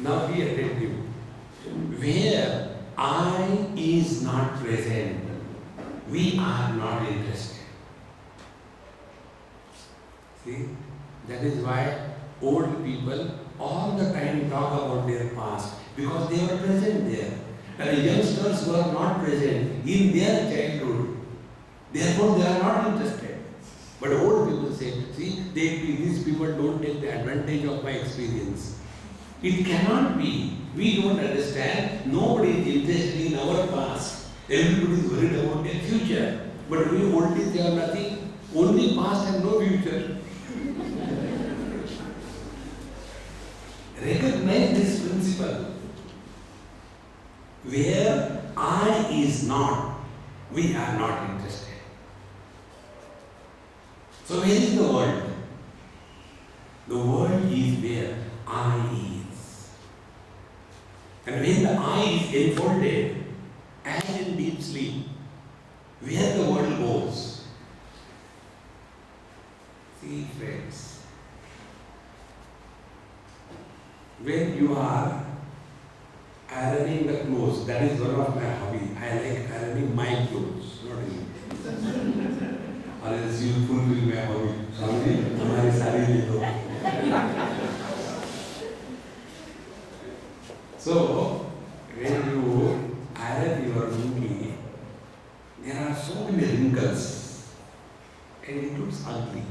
Now be attentive. Where I is not present, we are not interested. See, that is why old people all the time talk about their past because they were present there. And the youngsters were not present in their childhood. Therefore, they are not interested. But old people say, see, these people don't take the advantage of my experience. It cannot be. We don't understand. Nobody is interested in our past. Everybody is worried about their future. But we old days, they are nothing. Only past and no future. Recognize this principle. Where I is not, we are not interested. So where is the world? The world is where I is. And when the I is enfolded, as in deep sleep, where the world goes. See, friends, when you are ironing the clothes, that is one of my hobby. I like ironing my clothes, not you. Or else you fulfill my hobby. Swami, हमारी सारी ले लो. So, when you iron your lungi, there are so many wrinkles and it looks ugly.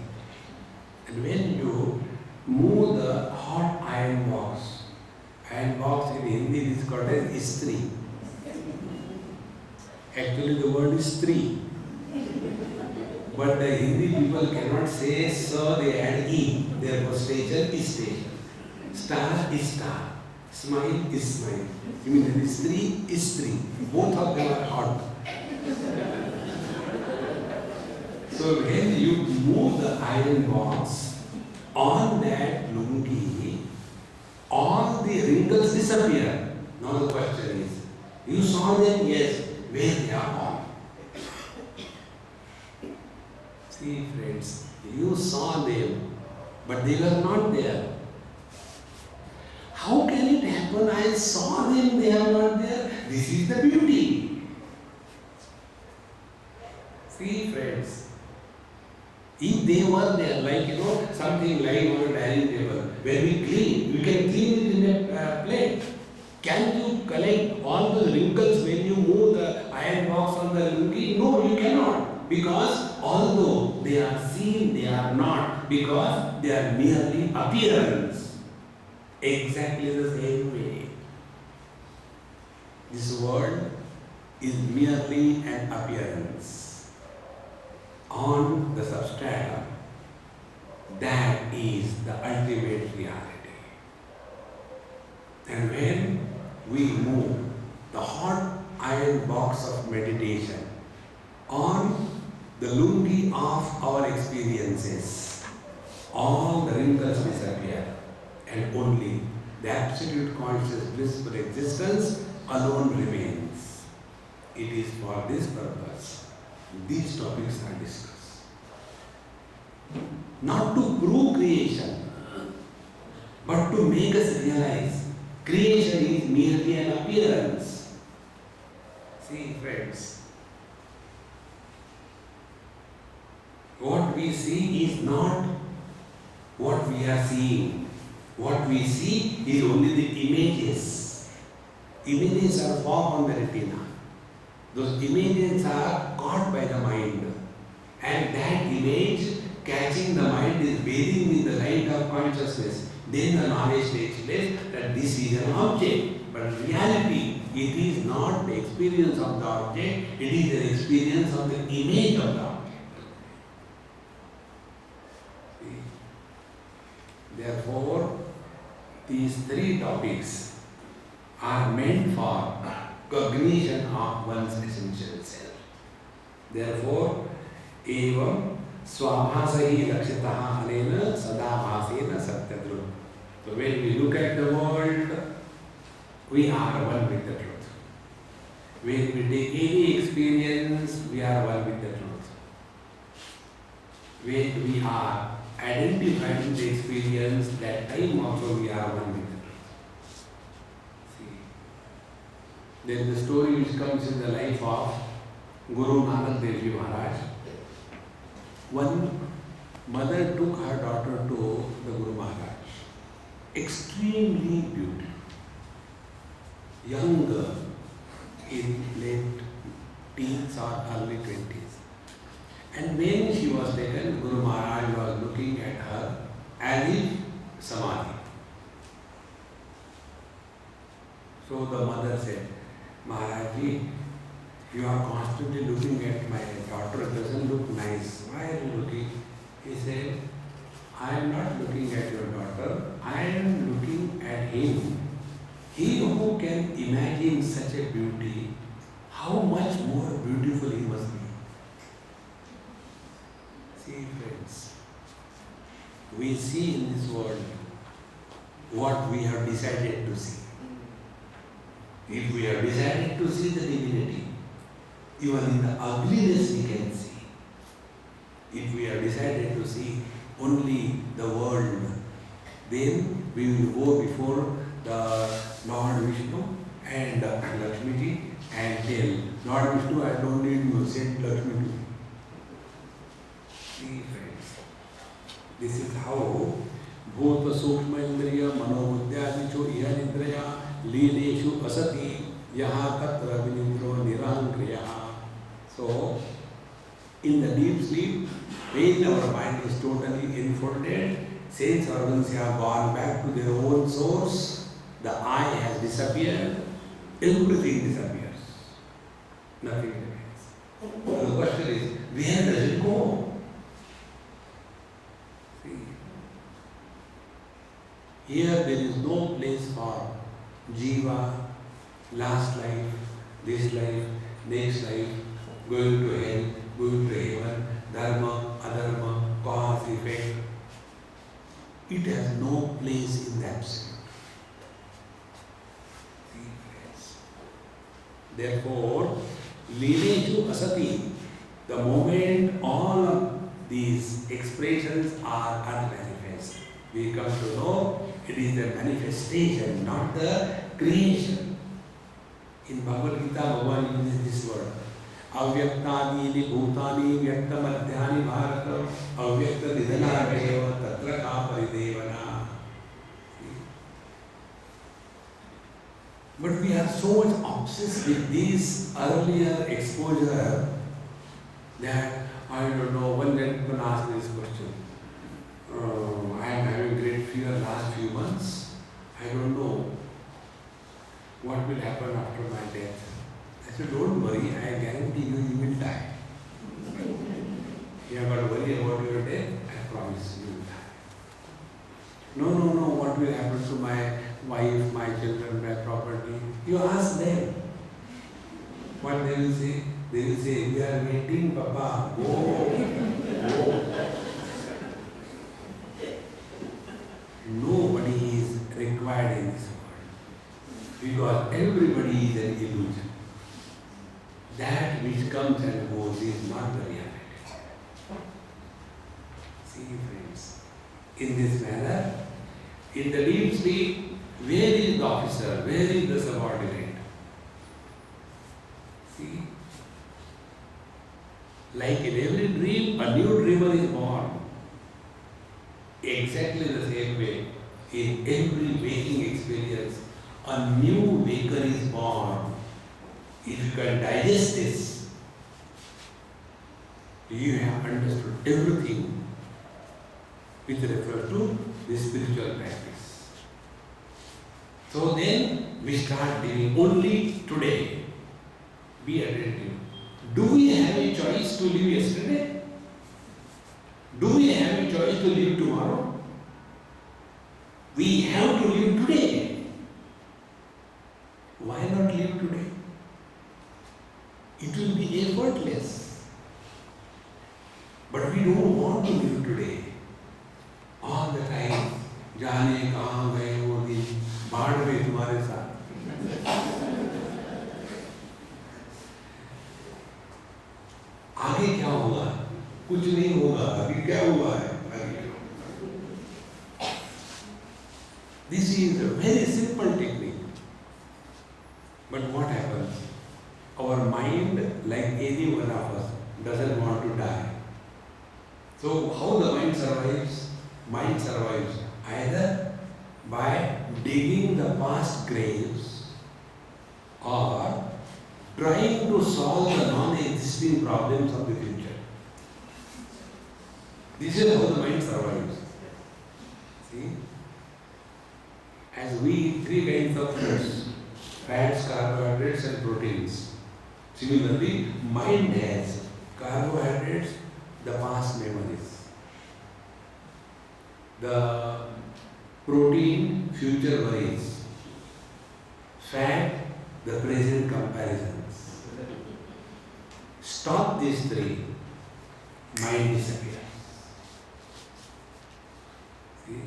And when you move the hot iron box in Hindi is called as istri. Actually the word is stri. But the Hindi people cannot say so, they add E. Therefore station is station. Star is star. Smile is smile. You mean that is three. Both of them are hot. So when you move the iron box on that lungi, all the wrinkles disappear. Now the question is, you saw them? Yes. Where they are gone? See friends, you saw them, but they were not there. How can it happen? I saw them, they are not there. This is the beauty. See friends, if they were there, like something lying on a dining table, when we clean, we can clean it in a plate. Can you collect all the wrinkles when you move the iron box on the lungi? No, you cannot. Because although they are seen, they are not. Because they are merely appearance. Exactly the same way. This world is merely an appearance on the substratum. That is the ultimate reality. And when we move the hot iron box of meditation on the lungi of our experiences, all the wrinkles disappear and only the absolute conscious blissful existence alone remains. It is for this purpose these topics are discussed. Not to prove creation, but to make us realize creation is merely an appearance. See, friends, what we see is not what we are seeing. What we see is only the images. Images are formed on the retina. Those images are caught by the mind. And that image catching the mind is bathing in the light of consciousness. Then the knowledge takes place that this is an object. But in reality, it is not the experience of the object, it is the experience of the image of the object. See? Therefore, these three topics are meant for cognition of one's essential self. Therefore, evam swabhasahi lakshitaha anena sadabhasena satyadru. So when we look at the world, we are one with the truth. When we take any experience, we are one with the truth. When we are identifying the experience, that time also we are one with the truth. See, there is a story which comes in the life of Guru Nanak Dev Ji Maharaj. One mother took her daughter to the Guru Maharaj, extremely beautiful, young girl in late teens or early 20s. And when she was taken, Guru Maharaj was looking at her as if samadhi. So the mother said, Maharaji, you are constantly looking at my daughter, it doesn't look nice. Why are you looking? He said, I am not looking at your daughter, I am looking at him. He who can imagine such a beauty, how much more beautiful he must be. See, friends, we see in this world what we have decided to see. If we have decided to see the divinity, even in the ugliness we can see. If we have decided to see only the world, then we will go before the Lord Vishnu and Lakshmi ji and tell, Lord Vishnu, I don't need you, send Lakshmi to me. See, friends, this is how Bhuta Sukshma Indriya Manobuddhyadicho Iha Indriya Leeleshu Asati Yaha Tatra Vinindro Nirankriya. So, in the deep sleep, when our mind is totally enfolded, sense organs have gone back to their own source, the I has disappeared, everything disappears. Nothing remains. So the question is, where does it go? See, here there is no place for Jiva, last life, this life, next life, going to hell, going to heaven, dharma, adharma, cause, effect. It has no place in the absolute. See, friends. Therefore, Leeleshu Asati, the moment all of these expressions are unmanifest, we come to know it is the manifestation, not the creation. In Bhagavad Gita, Bhagavan uses this word. Avyaktadini bhutani vyaktamadhyani bharata avyakta nidhanadeva tatra ka paridevana. But we are so much obsessed with this earlier exposure that I don't know, one gentleman asked me this question. I am having great fear last few months. I don't know what will happen after my death. I said, don't worry, I guarantee you, you will die. You have got to worry about your death, I promise you will die. No, what will happen to my wife, my children, my property? You ask them. What they will say? They will say, we are waiting, Papa, go. Nobody is required in because everybody is an illusion. That which comes and goes is not the reality. See, friends, in this manner, in the deep sleep, where is the officer? Where is the subordinate? See, like in every dream, a new dreamer is born. Exactly the same way, in every waking experience, a new waker is born. If you can digest this, you have understood everything with reference to the spiritual practice. So then we start living only today. Be attentive. Do we have a choice to live yesterday? Do we have a choice to live tomorrow? We have to live today. Why not live today? It will be effortless. But we don't want to live today. All the time, जाने कहाँ गए वो दिन, बाढ़ में तुम्हारे साथ. आगे क्या होगा? कुछ नहीं होगा. अभी क्या हुआ है? This is a very simple technique. But what happens? Our mind, like any one of us, doesn't want to die. So how the mind survives? Mind survives either by digging the past graves or trying to solve the non-existing problems of the future. This is how the mind survives. See? As we eat three kinds of foods, fats, carbohydrates and proteins. Similarly, mind has carbohydrates, the past memories. The protein, future worries. Fat, the present comparisons. Stop these three, mind disappears. See?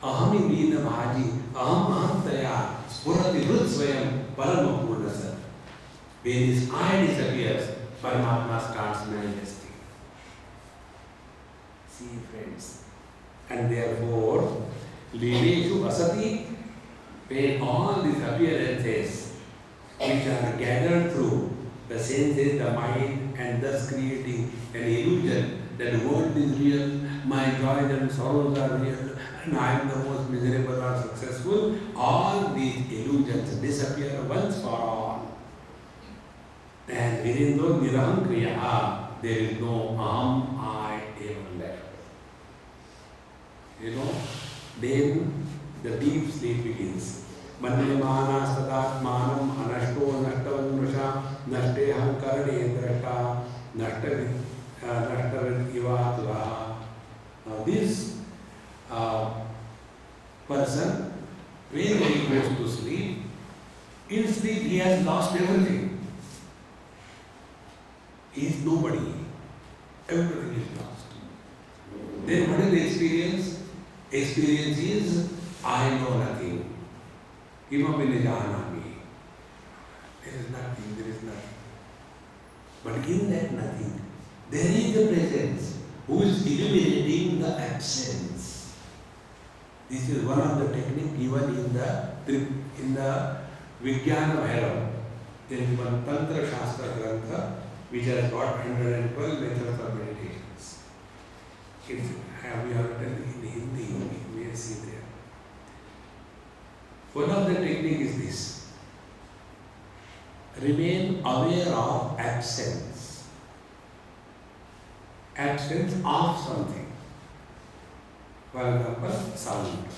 Aham indina bhaji, aham taya, spurati vrut swayam, parama purnasa. When this I disappears, Paramatma starts manifesting. See, friends. And therefore, Lineshu Asati, when all these appearances which are gathered through the senses, the mind, and thus creating an illusion that the world is real, my joys and sorrows are real, and I am the most miserable or successful, all these illusions disappear once for all. And within those niraham kriya, there is no aham, I ever left. You know, then the deep sleep begins. Manyamana sadatmanam anashto nashtavan vrusha nashteham karane drashta nashtavid ivaturaha. Now this person, when he goes to sleep, in sleep he has lost everything. He is nobody. Everything is lost. Then what is the experience? Experience is, I know nothing. Kimapi nijanami. There is nothing, there is nothing. But in that nothing, there is a presence who is illuminating the absence. This is one of the techniques given in the Vijnana Bhairav. There is one Tantra Shastra Grantha which has got 112 methods of meditations. We have written in Hindi, you may see there. One of the techniques is this. Remain aware of absence. Absence of something. For example, sound.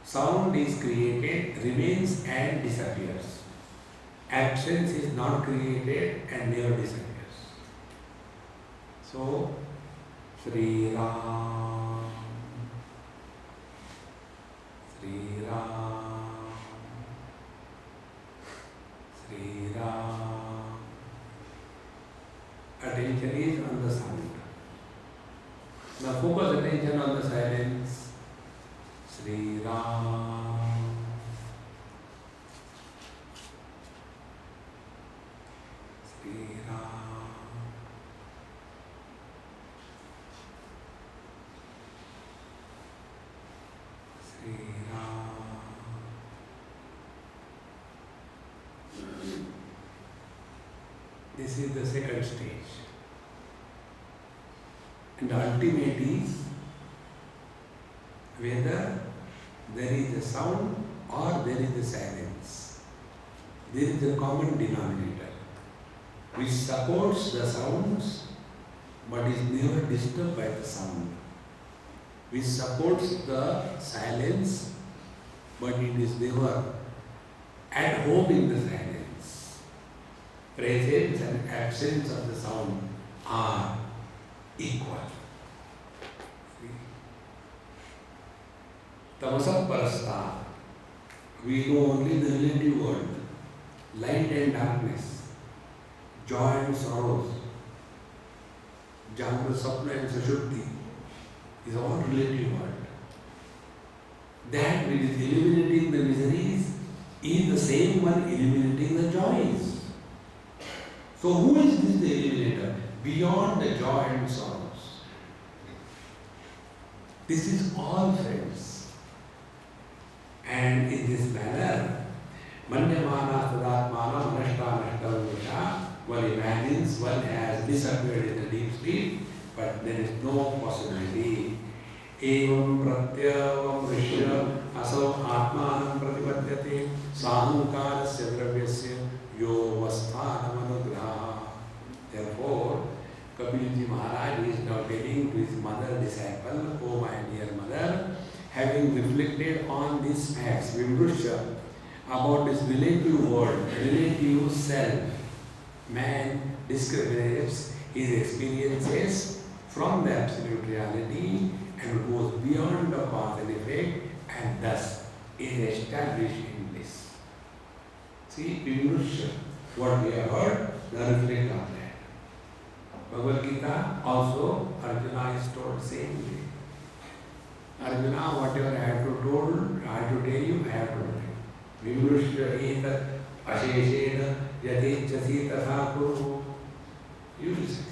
Sound is created, remains and disappears. Absence is not created and never disappears. So, Sri Ram, Sri Ram, Sri Ram. Attention is on the sound. Now focus attention on the silence. Sri Ram, This is the second stage. And the ultimate is whether there is a sound or there is a silence. There is a common denominator which supports the sounds but is never disturbed by the sound, which supports the silence but it is never at home in the silence. Presence and absence of the sound are equal. Tamasa parasta. We know only the relative world, light and darkness, joy and sorrows, Jagra, Sapna and Sushupti is all relative world. That which is eliminating the miseries is the same one eliminating the joys. So who is this the eliminator? Beyond the joy and sorrows. This is all, friends. And in this manner, Manyamana Sadatmana Manashta Nashta, one imagines one has disappeared in the deep sleep, but there is no possibility. Evam pratyavam rishya asau atmanam pratipadyate sahankarasya dravyasya yo vasthanam anugraha. Therefore, Kapilji Maharaj is now telling to his mother disciple, O my dear mother, having reflected on these facts, Vimrusha, about this relative world, relative self, man discriminates his experiences from the absolute reality and goes beyond the cause and effect and thus is established in bliss. See, Vimrusha, what we have heard, the reflect on that. Bhagavad Gita also, Arjuna is told the same way. Arjuna, whatever I have to tell you, I have to tell you. Vimrushya etat asheshena yatechasi tatha kuru. You listen.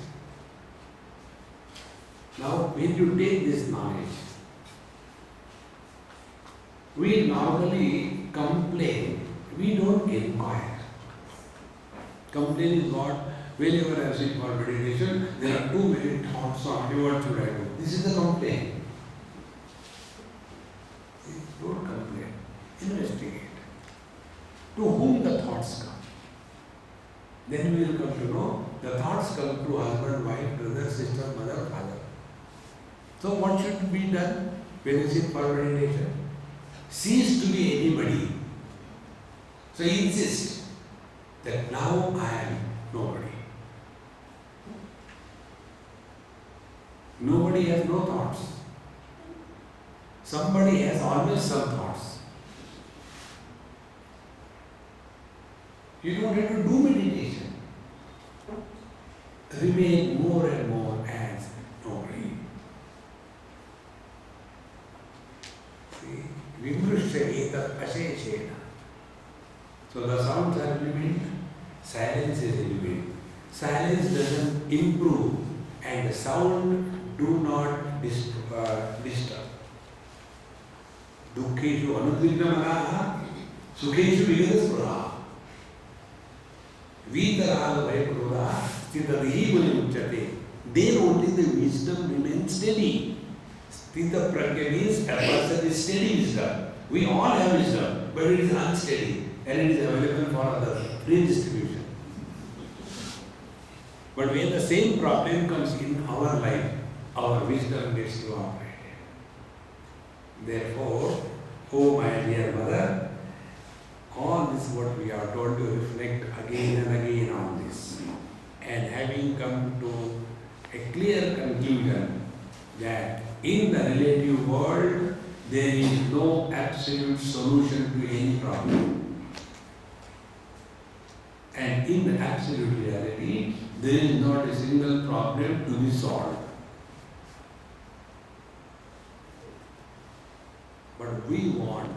Now, when you take this knowledge, we normally complain. We don't inquire. Complain is what? Whenever I am sitting for meditation, there are too many thoughts on me. What should I do? This is the complaint. Don't complain. Investigate. To whom the thoughts come? Then we will come to know the thoughts come to husband, wife, brother, sister, mother, father. So what should be done when you sit for meditation? Cease to be anybody. So insist that now I am nobody. Nobody has no thoughts. Somebody has always some thoughts. You don't have to do meditation. Remain more and more as nobody. See, Vimrushya etat asheshena. So the sounds are eliminated, silence is eliminated. Silence doesn't improve and the sound do not disturb. Dukkeshu anudvigna manaha, sukheshu vigadaspraha. Vitaraga vaikroda, stitadihi municate. Then only the wisdom remains steady. Stita pragya means a person is steady wisdom. We all have wisdom, but it is unsteady and it is available for others, free distribution. But when the same problem comes in our life, our wisdom gets to operate. Therefore, oh my dear mother, all this what we are told to reflect again and again on this. And having come to a clear conclusion that in the relative world, there is no absolute solution to any problem. And in the absolute reality, there is not a single problem to be solved. But we want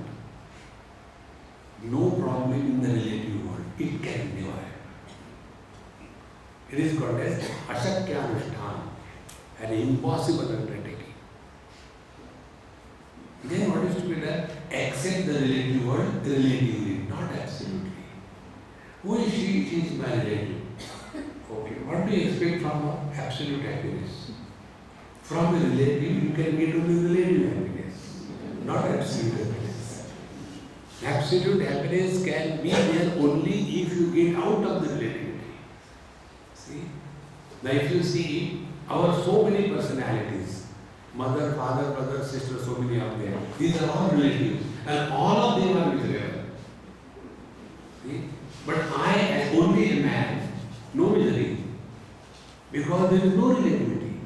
no problem in the relative world. It can never happen. It is called as Ashakyanushthan, an impossible undertaking. Then what is to be done? Accept the relative world relatively, not absolutely. Who is she? She is my relative. do you expect from absolute happiness? From a relative, you can get only relative happiness, not absolute happiness. Absolute happiness can be there only if you get out of the relativity. See? Now if you see our so many personalities, mother, father, brother, sister, so many of them, these are all relatives and all of them are miserable. See? But I as only a man, no misery, because there is no relativity.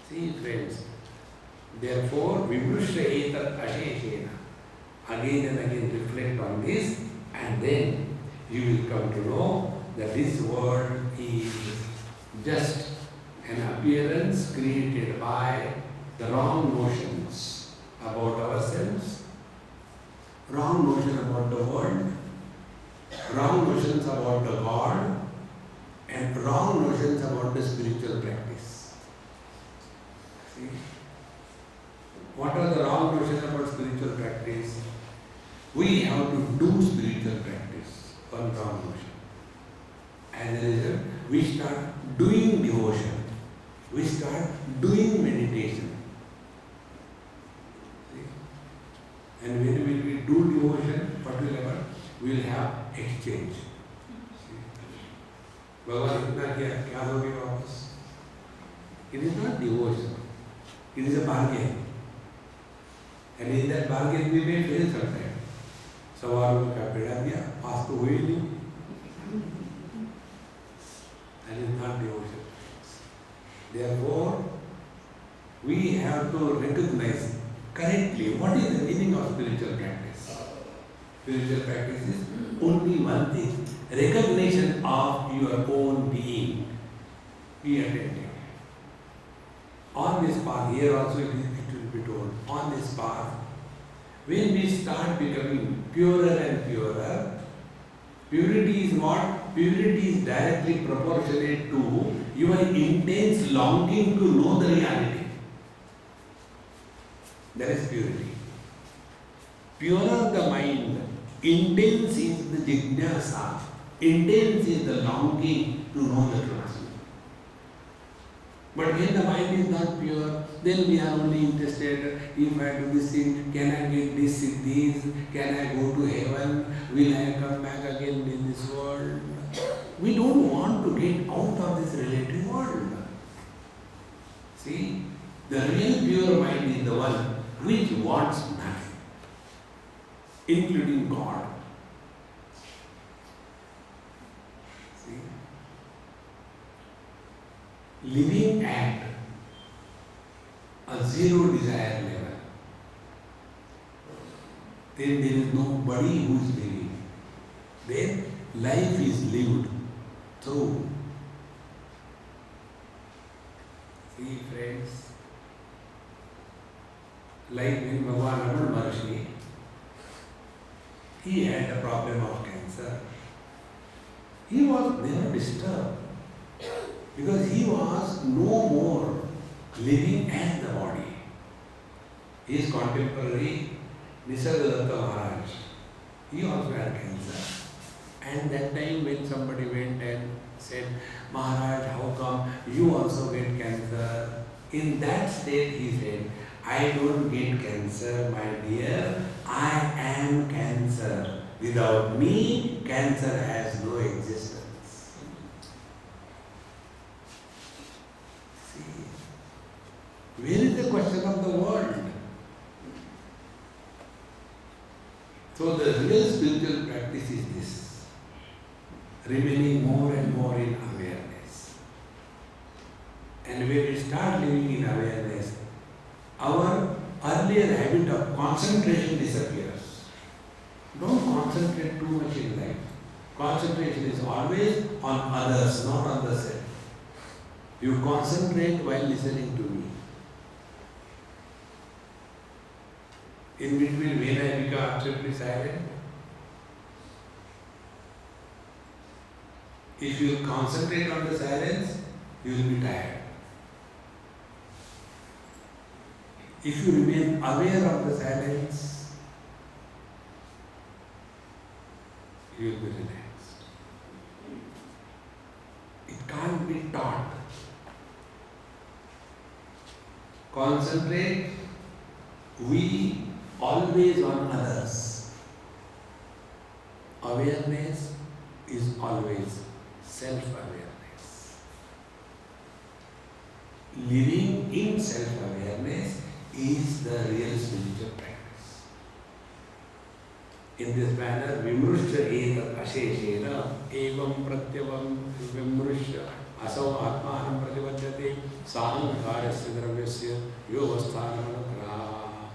See friends, therefore vimrushya etat asheshena. Again and again reflect on this and then you will come to know that this world is just an appearance created by the wrong notions about ourselves, wrong notion about the world, wrong notions about the God, and wrong notions about the spiritual practice. See? What are the wrong notions about spiritual practice? We have to do spiritual practice, one wrong notion. As a result, we start doing devotion. We start doing meditation. See? And when we do devotion, what will happen? We will have exchange. Bhagavan itna kiya, kya doge वापस? It is not devotion. It is a bargain. And in that bargain we may fail sometimes. सवालों का पेड़ा दिया, पास तो हुई नहीं. That is not devotion. Therefore, we have to recognize correctly what is the meaning of spiritual practice. Spiritual practice is only one thing, recognition of your own being. Be attentive. On this path, here also it will be told, on this path, when we start becoming purer and purer, purity is what? Purity is directly proportionate to your intense longing to know the reality. That is purity. Purer the mind, intense is the jignasa, intense is the longing to know the truth. But when the mind is not pure, then we are only interested, if I do this thing, can I get this siddhis, can I go to heaven, will I come back again in this world? We don't want to get out of this relative world. See, the real pure mind is the one which wants nothing, including God. See? Living at a zero desire level, then there is nobody who is living. Then life is lived through. See friends, like when Anubhavananda Maharshi, he had a problem of cancer. He was never disturbed. Because he was no more living as the body. His contemporary, Nisargadatta Maharaj, he also had cancer. And that time when somebody went and said, Maharaj, how come you also get cancer? In that state he said, I don't get cancer, my dear, I am cancer. Without me, cancer has no existence. Where is the question of the world? So the real spiritual practice is this, remaining more and more in awareness. And when we start living in awareness, our earlier habit of concentration disappears. Don't concentrate too much in life. Concentration is always on others, not on the self. You concentrate while listening to me. In between, when I become absolutely silent, if you concentrate on the silence, you will be tired. If you remain aware of the silence, you will be relaxed. It can't concentrate we always on others. Awareness is always self-awareness. Living in self-awareness is the real spiritual practice. In this manner, vimrushya etat asheshena evam pratyavam vimrushya asau atmanam pratibhadyate sahankarasya dravyasya yogasthanam anugraha.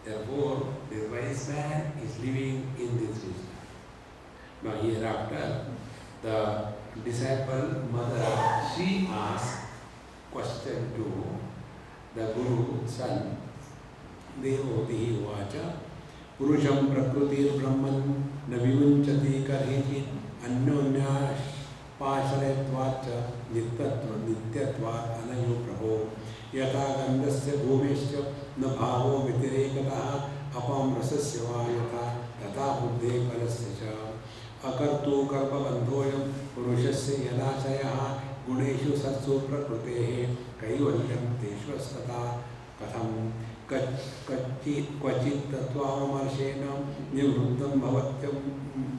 Therefore, the wise man is living in this wisdom. Now hereafter, the disciple mother, she asked question to the Guru son, Devoti Vacha, Purusham Prakrutir Brahman Navimunchati Karhiti Anyonya Pasharetvacha Nityatvat Anayu Prabho Yata Gandasya Bhumeshya Nabhavo Vitirekataha Apam Rasasya Vayata Tata Buddhe Palasya Akartu Karpa Bandhoyam Purushasya Yadachaya Guneshu Satsu Prakrutehe Kaivalyam Teshvastata Katham Kvachit Tattvamarshena Nivruddham Bhavatyam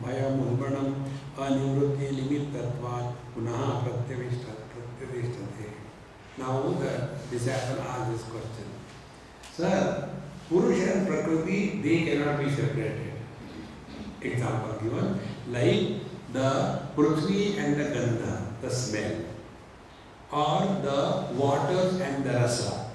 Bhayamulbanam Anivrutti Nimittattvat Punaha Pratyavishtate. Now the disciple asked this question. Sir, Purusha and Prakriti, they cannot be separated. Example given, like the Prithvi and the Gandha, the smell, or the waters and the rasa.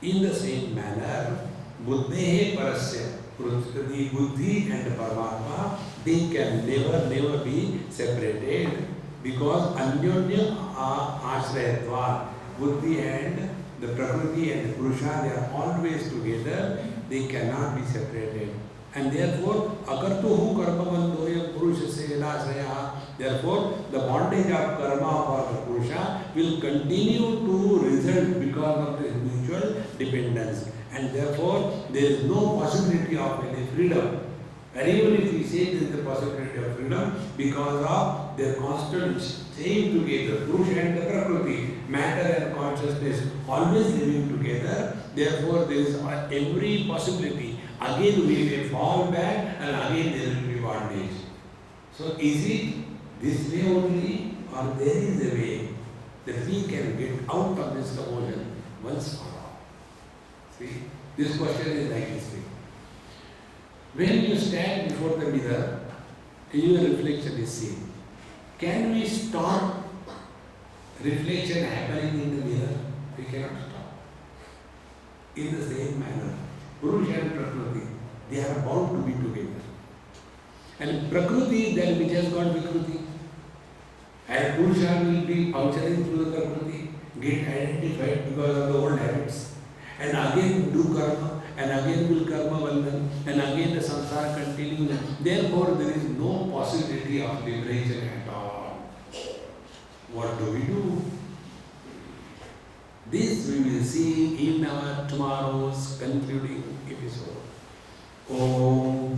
In the same manner, Buddhehe Parasya, the Buddhi and the Paramatma, they can never be separated because Anyonya Ashrayatva, Buddhi and the Prakriti and the Purusha, they are always together, they cannot be separated. And therefore, Akartuhu Karma Bandhoya Purusha Selasaya, therefore, the bondage of karma for the Purusha will continue to result because of the mutual dependence. And therefore, there is no possibility of any freedom. And even if we say there is the possibility of freedom, because of their constant staying together, Purusha and the Prakriti, matter and consciousness always living together, therefore there is every possibility. Again we may fall back and again there will be bondage. So is it this way only or there is a way that we can get out of this commotion once for all? See, this question is like this way. When you stand before the mirror, your reflection is seen. Can we stop reflection happening in the mirror? We cannot stop. In the same manner, Purusha and Prakriti, they are bound to be together. And Prakriti is that which has got Vikruti. And Purusha will be functioning through the Prakriti, get identified because of the old habits. And again do karma, and again will karma bandhan, and again the samsara continues. Therefore, there is no possibility of liberation at all. What do we do? This we will see in our tomorrow's concluding episode. Om